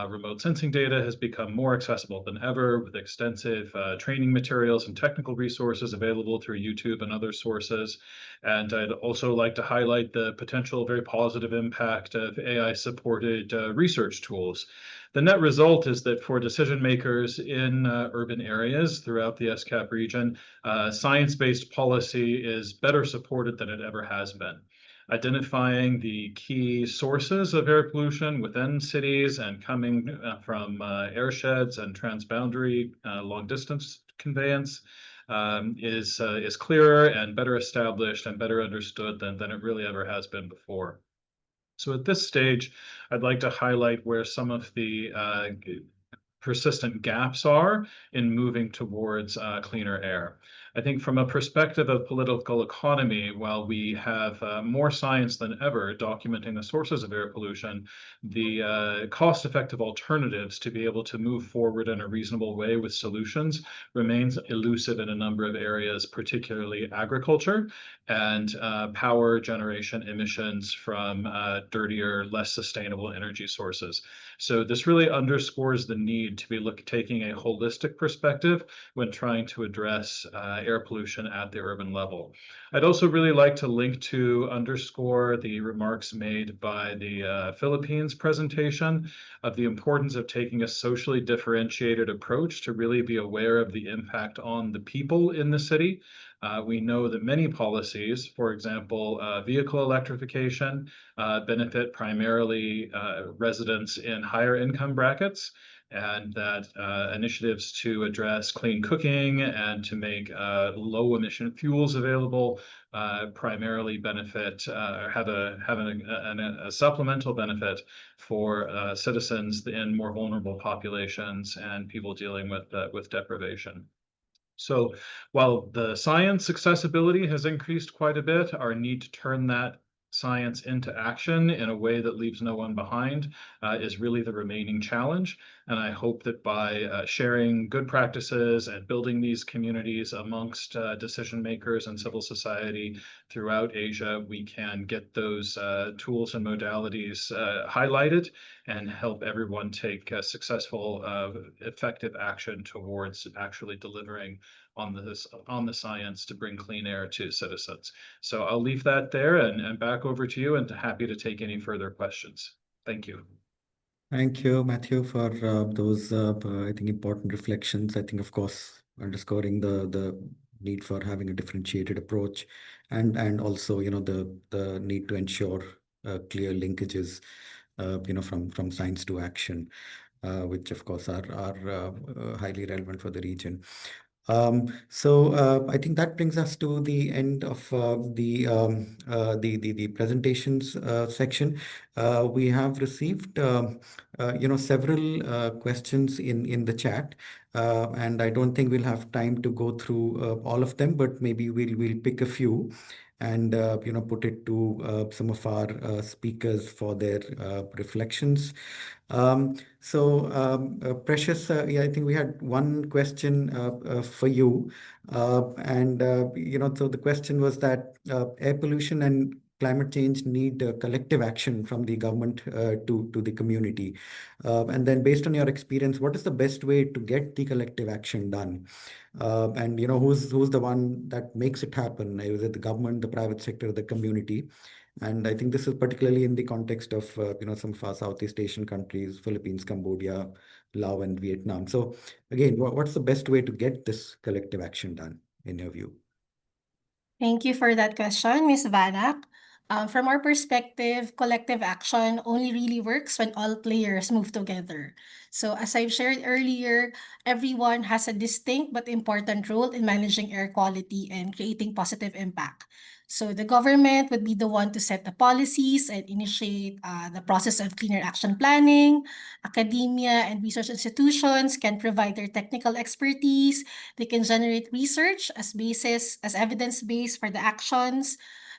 Remote sensing data has become more accessible than ever, with extensive training materials and technical resources available through YouTube and other sources. And I'd also like to highlight the potential very positive impact of AI-supported research tools. The net result is that for decision makers in urban areas throughout the ESCAP region, science-based policy is better supported than it ever has been. Identifying the key sources of air pollution within cities and coming from airsheds and transboundary long-distance conveyance is clearer and better established and better understood than it really ever has been before. So at this stage, I'd like to highlight where some of the persistent gaps are in moving towards cleaner air. I think from a perspective of political economy, while we have more science than ever documenting the sources of air pollution, the cost-effective alternatives to be able to move forward in a reasonable way with solutions remains elusive in a number of areas, particularly agriculture and power generation emissions from dirtier, less sustainable energy sources. So this really underscores the need to be taking a holistic perspective when trying to address air pollution at the urban level. I'd also really like to link to underscore the remarks made by the Philippines presentation of the importance of taking a socially differentiated approach to really be aware of the impact on the people in the city. We know that many policies, for example, vehicle electrification, benefit primarily residents in higher income brackets, and that initiatives to address clean cooking and to make low emission fuels available primarily benefit, have a supplemental benefit for citizens in more vulnerable populations and people dealing with deprivation. So while the science accessibility has increased quite a bit, our need to turn that science into action in a way that leaves no one behind is really the remaining challenge. And I hope that by sharing good practices and building these communities amongst decision makers and civil society throughout Asia, we can get those tools and modalities highlighted and help everyone take successful, effective action towards actually delivering on the science to bring clean air to citizens. So I'll leave that there and back over to you, and happy to take any further questions. Thank you. Thank you, Matthew, for those, I think, important reflections. I think, of course, underscoring the need for having a differentiated approach, and also, the need to ensure clear linkages, from science to action, which, of course, are highly relevant for the region. So I think that brings us to the end of the presentations section. We have received several questions in the chat, and I don't think we'll have time to go through all of them, but maybe we'll pick a few and put it to some of our speakers for their reflections. Precious, yeah, I think we had one question for you, and so the question was that air pollution and climate change need collective action from the government to the community. And then, based on your experience, what is the best way to get the collective action done? And who's the one that makes it happen? Is it the government, the private sector, the community? And I think this is particularly in the context of some of our Southeast Asian countries, Philippines, Cambodia, Laos, and Vietnam. So again, what's the best way to get this collective action done, in your view? Thank you for that question, Ms. Vanak. From our perspective, collective action only really works when all players move together. So as I've shared earlier, everyone has a distinct but important role in managing air quality and creating positive impact. So the government would be the one to set the policies and initiate the process of cleaner action planning. Academia and research institutions can provide their technical expertise. They can generate research as evidence base for the actions.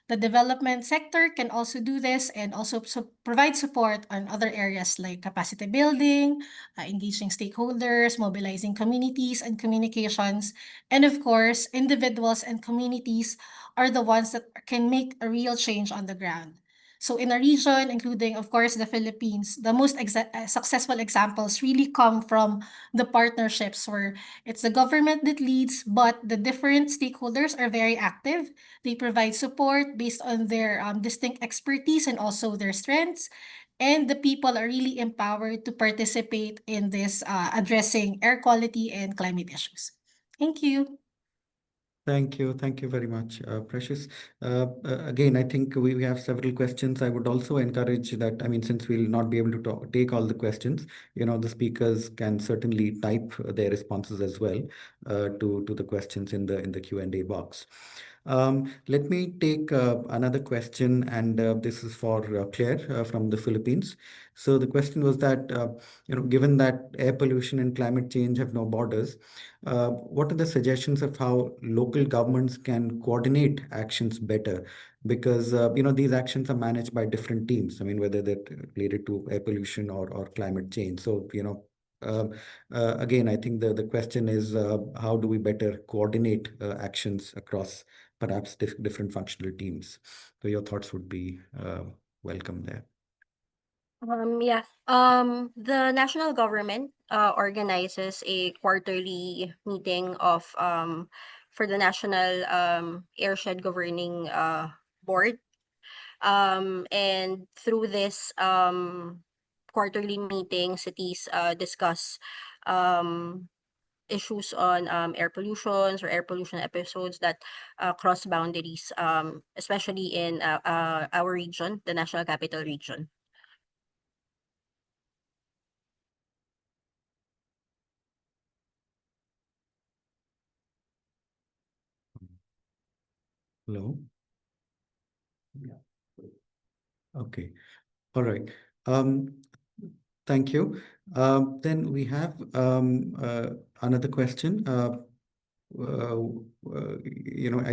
The development sector can also do this and also provide support on other areas like capacity building, engaging stakeholders, mobilizing communities and communications. And of course, individuals and communities are the ones that can make a real change on the ground. So in our region, including, of course, the Philippines, the most successful examples really come from the partnerships where it's the government that leads, but the different stakeholders are very active. They provide support based on their distinct expertise and also their strengths. And the people are really empowered to participate in this addressing air quality and climate issues. Thank you. Thank you. Thank you very much, Precious. Again, I think we have several questions. I would also encourage that, I mean, since we'll not be able to take all the questions, the speakers can certainly type their responses as well to the questions in the Q&A box. Let me take another question, and this is for Claire from the Philippines. So the question was that, given that air pollution and climate change have no borders, what are the suggestions of how local governments can coordinate actions better? Because, these actions are managed by different teams. I mean, whether they're related to air pollution or climate change. So, again, I think the question is, how do we better coordinate actions across perhaps different functional teams? So your thoughts would be welcome there. The national government organizes a quarterly meeting of for the National Airshed Governing Board. And through this quarterly meeting, cities discuss issues on air pollutions or air pollution episodes that cross boundaries, especially in our region, the National Capital Region. Hello. Yeah. Okay. All right. Thank you. Then we have another question. I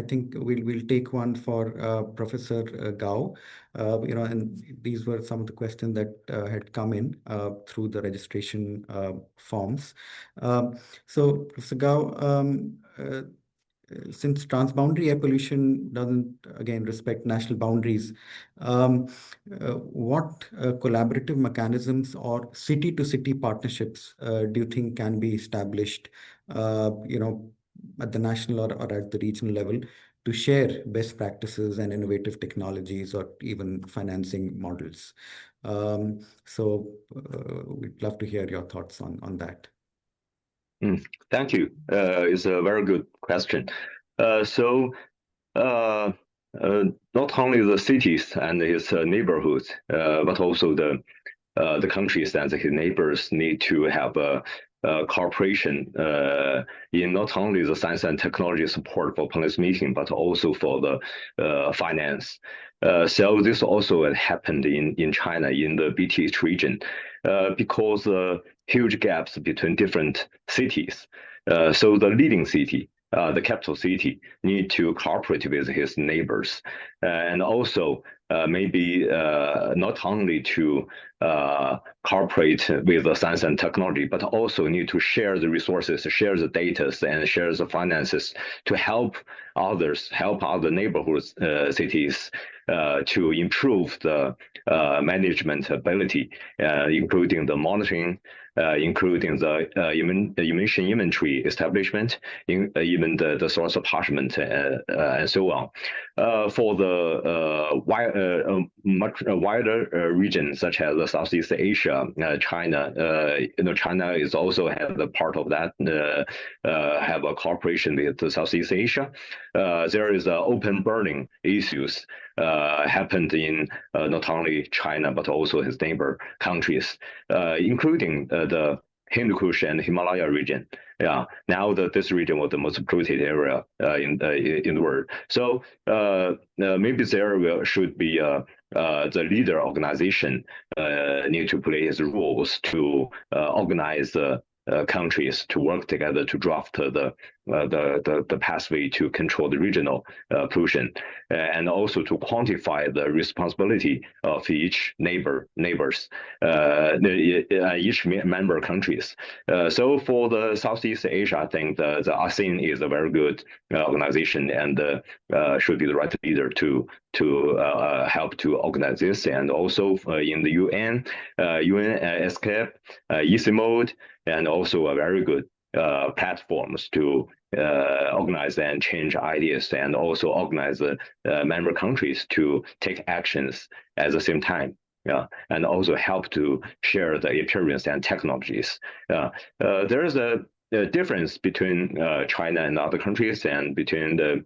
think we'll take one for Professor Gao. And these were some of the questions that had come in through the registration forms. So, Professor Gao, since transboundary air pollution doesn't, again, respect national boundaries, what collaborative mechanisms or city-to-city partnerships do you think can be established, at the national or at the regional level to share best practices and innovative technologies or even financing models? So we'd love to hear your thoughts on that. Thank you. It's a very good question. Not only the cities and its neighborhoods, but also the countries and the neighbors need to have a cooperation in not only the science and technology support for policy making, but also for the finance. So this also happened in China, in the BTH region, because huge gaps between different cities. So the leading city, the capital city, need to cooperate with his neighbors, and also maybe not only to cooperate with the science and technology, but also need to share the resources, share the data, and share the finances to help others, help other neighborhoods, cities to improve the management ability, including the monitoring, including the emission inventory establishment, even the source apartment, and so on. For the much wider region, such as the Southeast Asia, China, China is also have a part of that, have a cooperation with the Southeast Asia. There is open burning issues happened in not only China, but also his neighbor countries, including the Hindu Kush and Himalaya region. Yeah, now that this region was the most polluted area in the world. So maybe there should be the leader organization need to play his roles to organize the countries to work together to draft the pathway to control the regional pollution, and also to quantify the responsibility of each neighbors, each member countries. So for the Southeast Asia, I think the ASEAN is a very good organization and should be the right leader to help to organize this, and also in the UN, ESCAP, ECMOD, and also a very good platforms to organize and change ideas, and also organize the member countries to take actions at the same time. Yeah, and also help to share the experience and technologies. There is a difference between China and other countries, and between the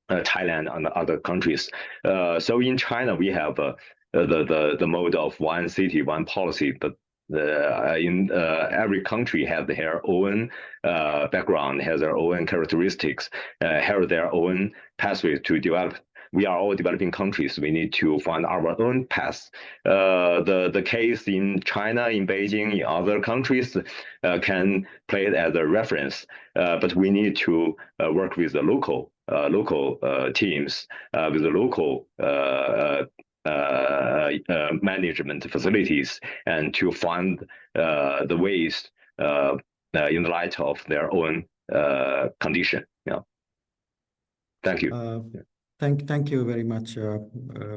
Thailand and other countries. So in China, we have the mode of one city, one policy, but in every country have their own background, has their own characteristics, have their own pathways to develop. We are all developing countries. We need to find our own path. The case in China, in Beijing, in other countries can play it as a reference, but we need to work with the local teams, with the local management facilities, and to find the ways in light of their own condition. Yeah. Thank you. Thank you very much,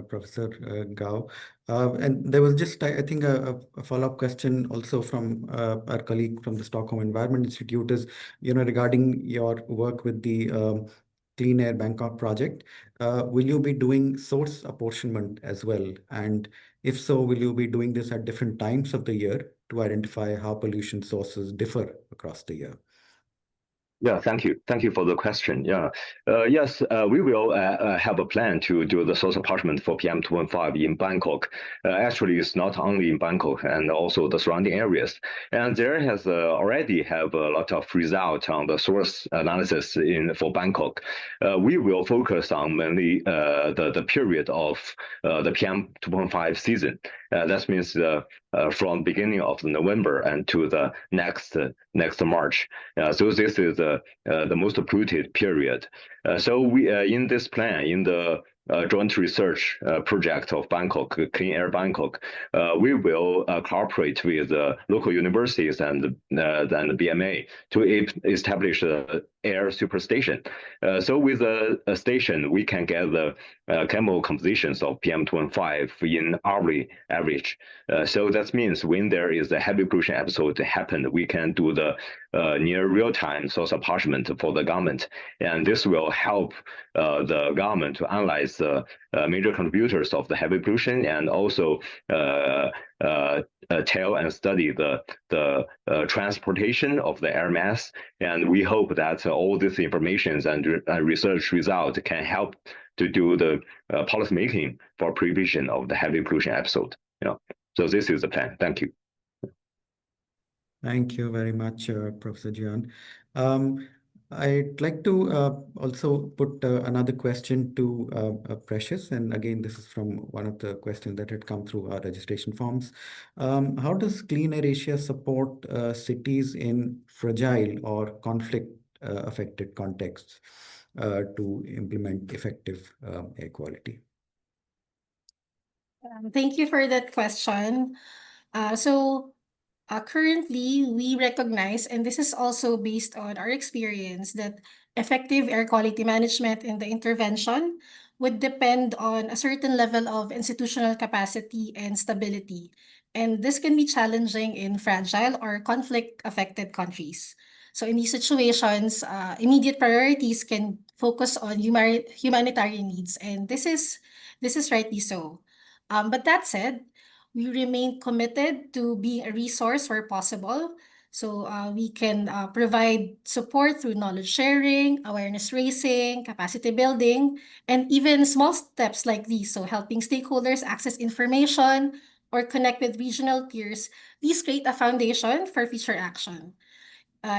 Professor Gao. And there was just, I think, a follow-up question also from our colleague from the Stockholm Environment Institute is, regarding your work with the Clean Air Bangkok project. Will you be doing source apportionment as well? And if so, will you be doing this at different times of the year to identify how pollution sources differ across the year? Yeah, thank you. Thank you for the question. Yeah, yes, we will have a plan to do the source apportionment for PM 2.5 in Bangkok. Actually, it's not only in Bangkok and also the surrounding areas. And there has already have a lot of result on the source analysis for Bangkok. We will focus on mainly the period of the PM 2.5 season. That means from beginning of November and to the next March. So this is the most polluted period. So we in this plan, in the joint research project of Bangkok, Clean Air Bangkok, we will cooperate with local universities and the BMA to establish an air superstation. So with a station, we can get the chemical compositions of PM 2.5 in hourly average. So that means when there is a heavy pollution episode happen, we can do the near real-time source apportionment for the government, and this will help the government to analyze the major contributors of the heavy pollution and also tell and study the transportation of the air mass. And we hope that all these informations and research results can help to do the policy making for prevention of the heavy pollution episode. So this is the plan. Thank you. Thank you very much, Professor Jian. I'd like to also put another question to Precious. And again, this is from one of the questions that had come through our registration forms. How does Clean Air Asia support cities in fragile or conflict affected contexts to implement effective air quality? Thank you for that question. Currently, we recognize, and this is also based on our experience, that effective air quality management and the intervention would depend on a certain level of institutional capacity and stability. And this can be challenging in fragile or conflict-affected countries. So in these situations, immediate priorities can focus on humanitarian needs, and this is rightly so. But that said, we remain committed to being a resource where possible. So we can provide support through knowledge sharing, awareness raising, capacity building, and even small steps like these. So helping stakeholders access information or connect with regional peers. These create a foundation for future action.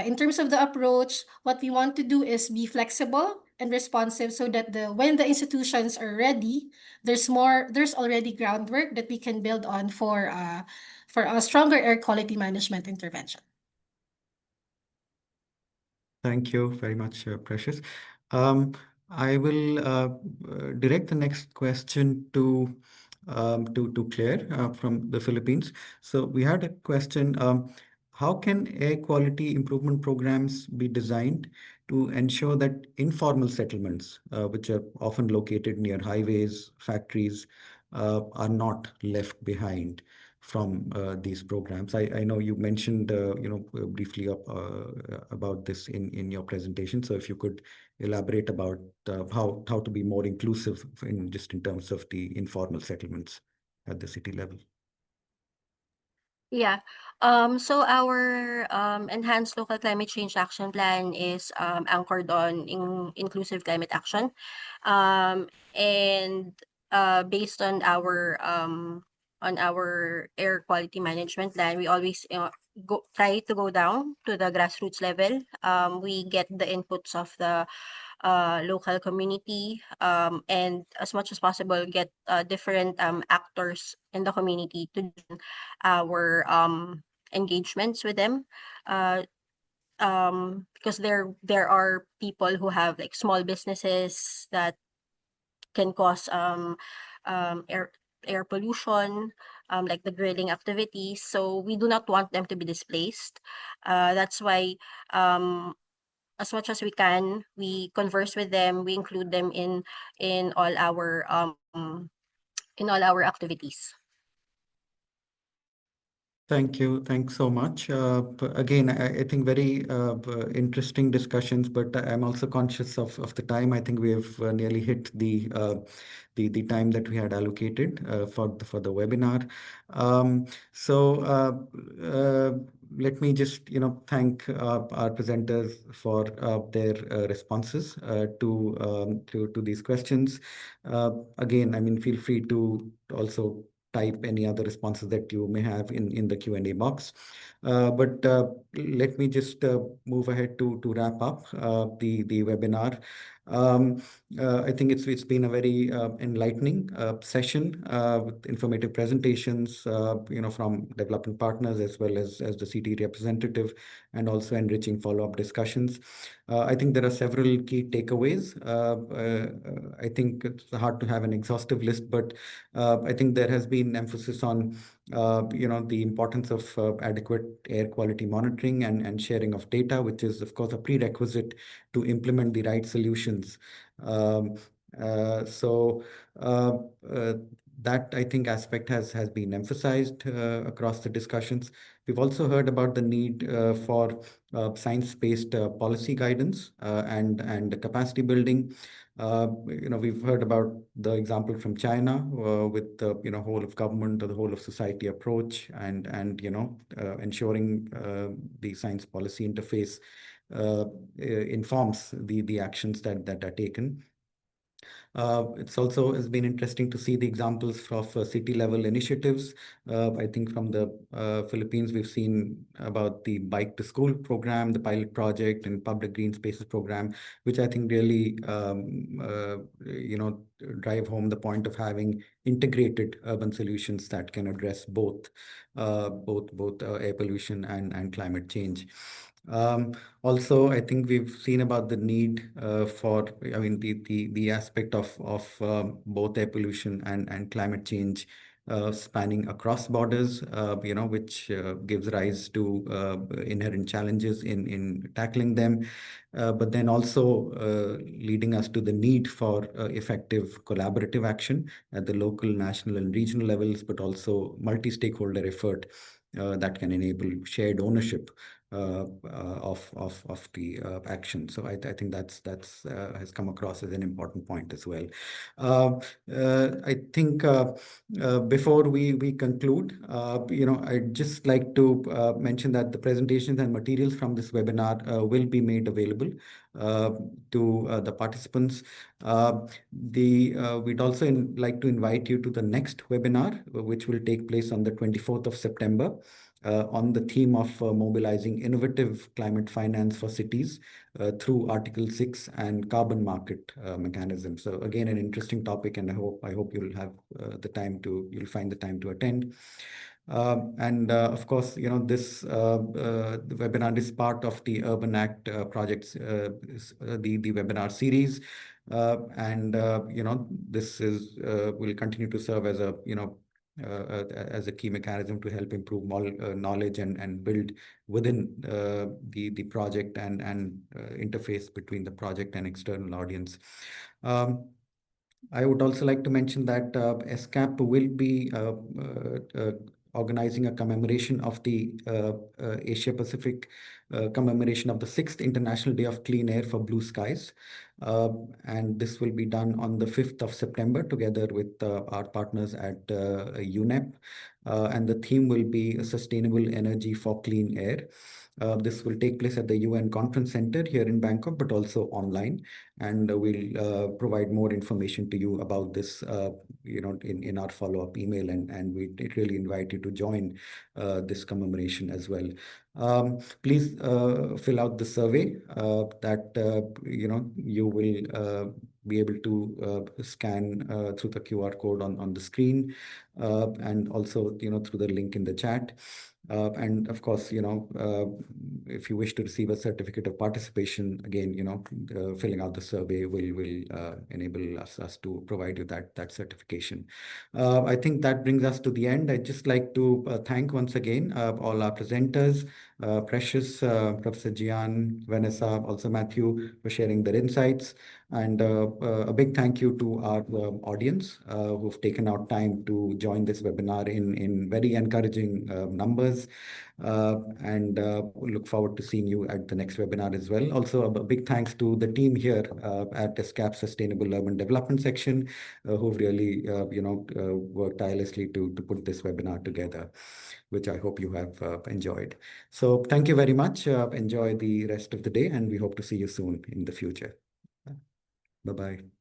In terms of the approach, what we want to do is be flexible and responsive so that when the institutions are ready, there's already groundwork that we can build on for a stronger air quality management intervention. Thank you very much, Precious. I will direct the next question to Claire from the Philippines. So we had a question. How can air quality improvement programs be designed to ensure that informal settlements, which are often located near highways, factories, are not left behind from these programs? I know you mentioned briefly about this in your presentation. So if you could elaborate about how to be more inclusive in terms of the informal settlements at the city level. Yeah. So our enhanced local climate change action plan is anchored on inclusive climate action, and based on our air quality management plan, we always try to go down to the grassroots level. We get the inputs of the local community, and as much as possible get different actors in the community to do our engagements with them, because there are people who have like small businesses that can cause air pollution, like the grilling activities. So we do not want them to be displaced. That's why as much as we can, we converse with them, we include them in all our activities. Thank you. Thanks so much. Again, I think very interesting discussions, but I'm also conscious of the time. I think we have nearly hit the time that we had allocated for the webinar. Let me just thank our presenters for their responses to these questions. Again, I mean, feel free to also type any other responses that you may have in the Q&A box. But let me just move ahead to wrap up the webinar. I think it's been a very enlightening session with informative presentations, from development partners as well as the CT representative, and also enriching follow-up discussions. I think there are several key takeaways. I think it's hard to have an exhaustive list, but I think there has been emphasis on the importance of adequate air quality monitoring and sharing of data, which is of course a prerequisite to implement the right solutions. Um, so that I think aspect has been emphasized across the discussions. We've also heard about the need for science-based policy guidance and capacity building. We've heard about the example from China with the whole of government or the whole of society approach, and ensuring the science policy interface informs the actions that are taken. It's also has been interesting to see the examples of city level initiatives. I think from the Philippines, we've seen about the Bike to School program, the pilot project, and public green spaces program, which I think really drive home the point of having integrated urban solutions that can address both air pollution and climate change. Also, I think we've seen about the need for, I mean, the aspect of both air pollution and climate change spanning across borders, which gives rise to inherent challenges in tackling them, but then also leading us to the need for effective collaborative action at the local, national, and regional levels, but also multi-stakeholder effort that can enable shared ownership of the action. So I think that's has come across as an important point as well. I think before we conclude, I'd just like to mention that the presentations and materials from this webinar will be made available to the participants. We'd also like to invite you to the next webinar, which will take place on the 24th of September. On the theme of mobilizing innovative climate finance for cities through Article 6 and carbon market mechanism. So again, an interesting topic, and I hope you'll have you'll find the time to attend. Of course, this the webinar is part of the Urban Act projects, the webinar series, this is will continue to serve as a key mechanism to help improve knowledge and build within the project and interface between the project and external audience. I would also like to mention that ESCAP will be organizing a commemoration of the Asia Pacific commemoration of the 6th International Day of Clean Air for Blue Skies. And this will be done on the 5th of September together with our partners at UNEP. And the theme will be Sustainable Energy for Clean Air. This will take place at the UN Conference Center here in Bangkok, but also online. And we'll provide more information to you about this, in our follow-up email. And we really invite you to join this commemoration as well. Please fill out the survey that you will be able to scan through the QR code on the screen, and also through the link in the chat. And of course, if you wish to receive a certificate of participation, again, filling out the survey will enable us to provide you that certification. I think that brings us to the end. I'd just like to thank once again all our presenters, Precious, Professor Gian, Vanessa, also Matthew, for sharing their insights. And a big thank you to our audience who've taken out time to join this webinar in very encouraging numbers. And look forward to seeing you at the next webinar as well. Also, a big thanks to the team here at ESCAP Sustainable Urban Development section, who've really worked tirelessly to put this webinar together, which I hope you have enjoyed. So thank you very much. Enjoy the rest of the day, and we hope to see you soon in the future. Bye-bye.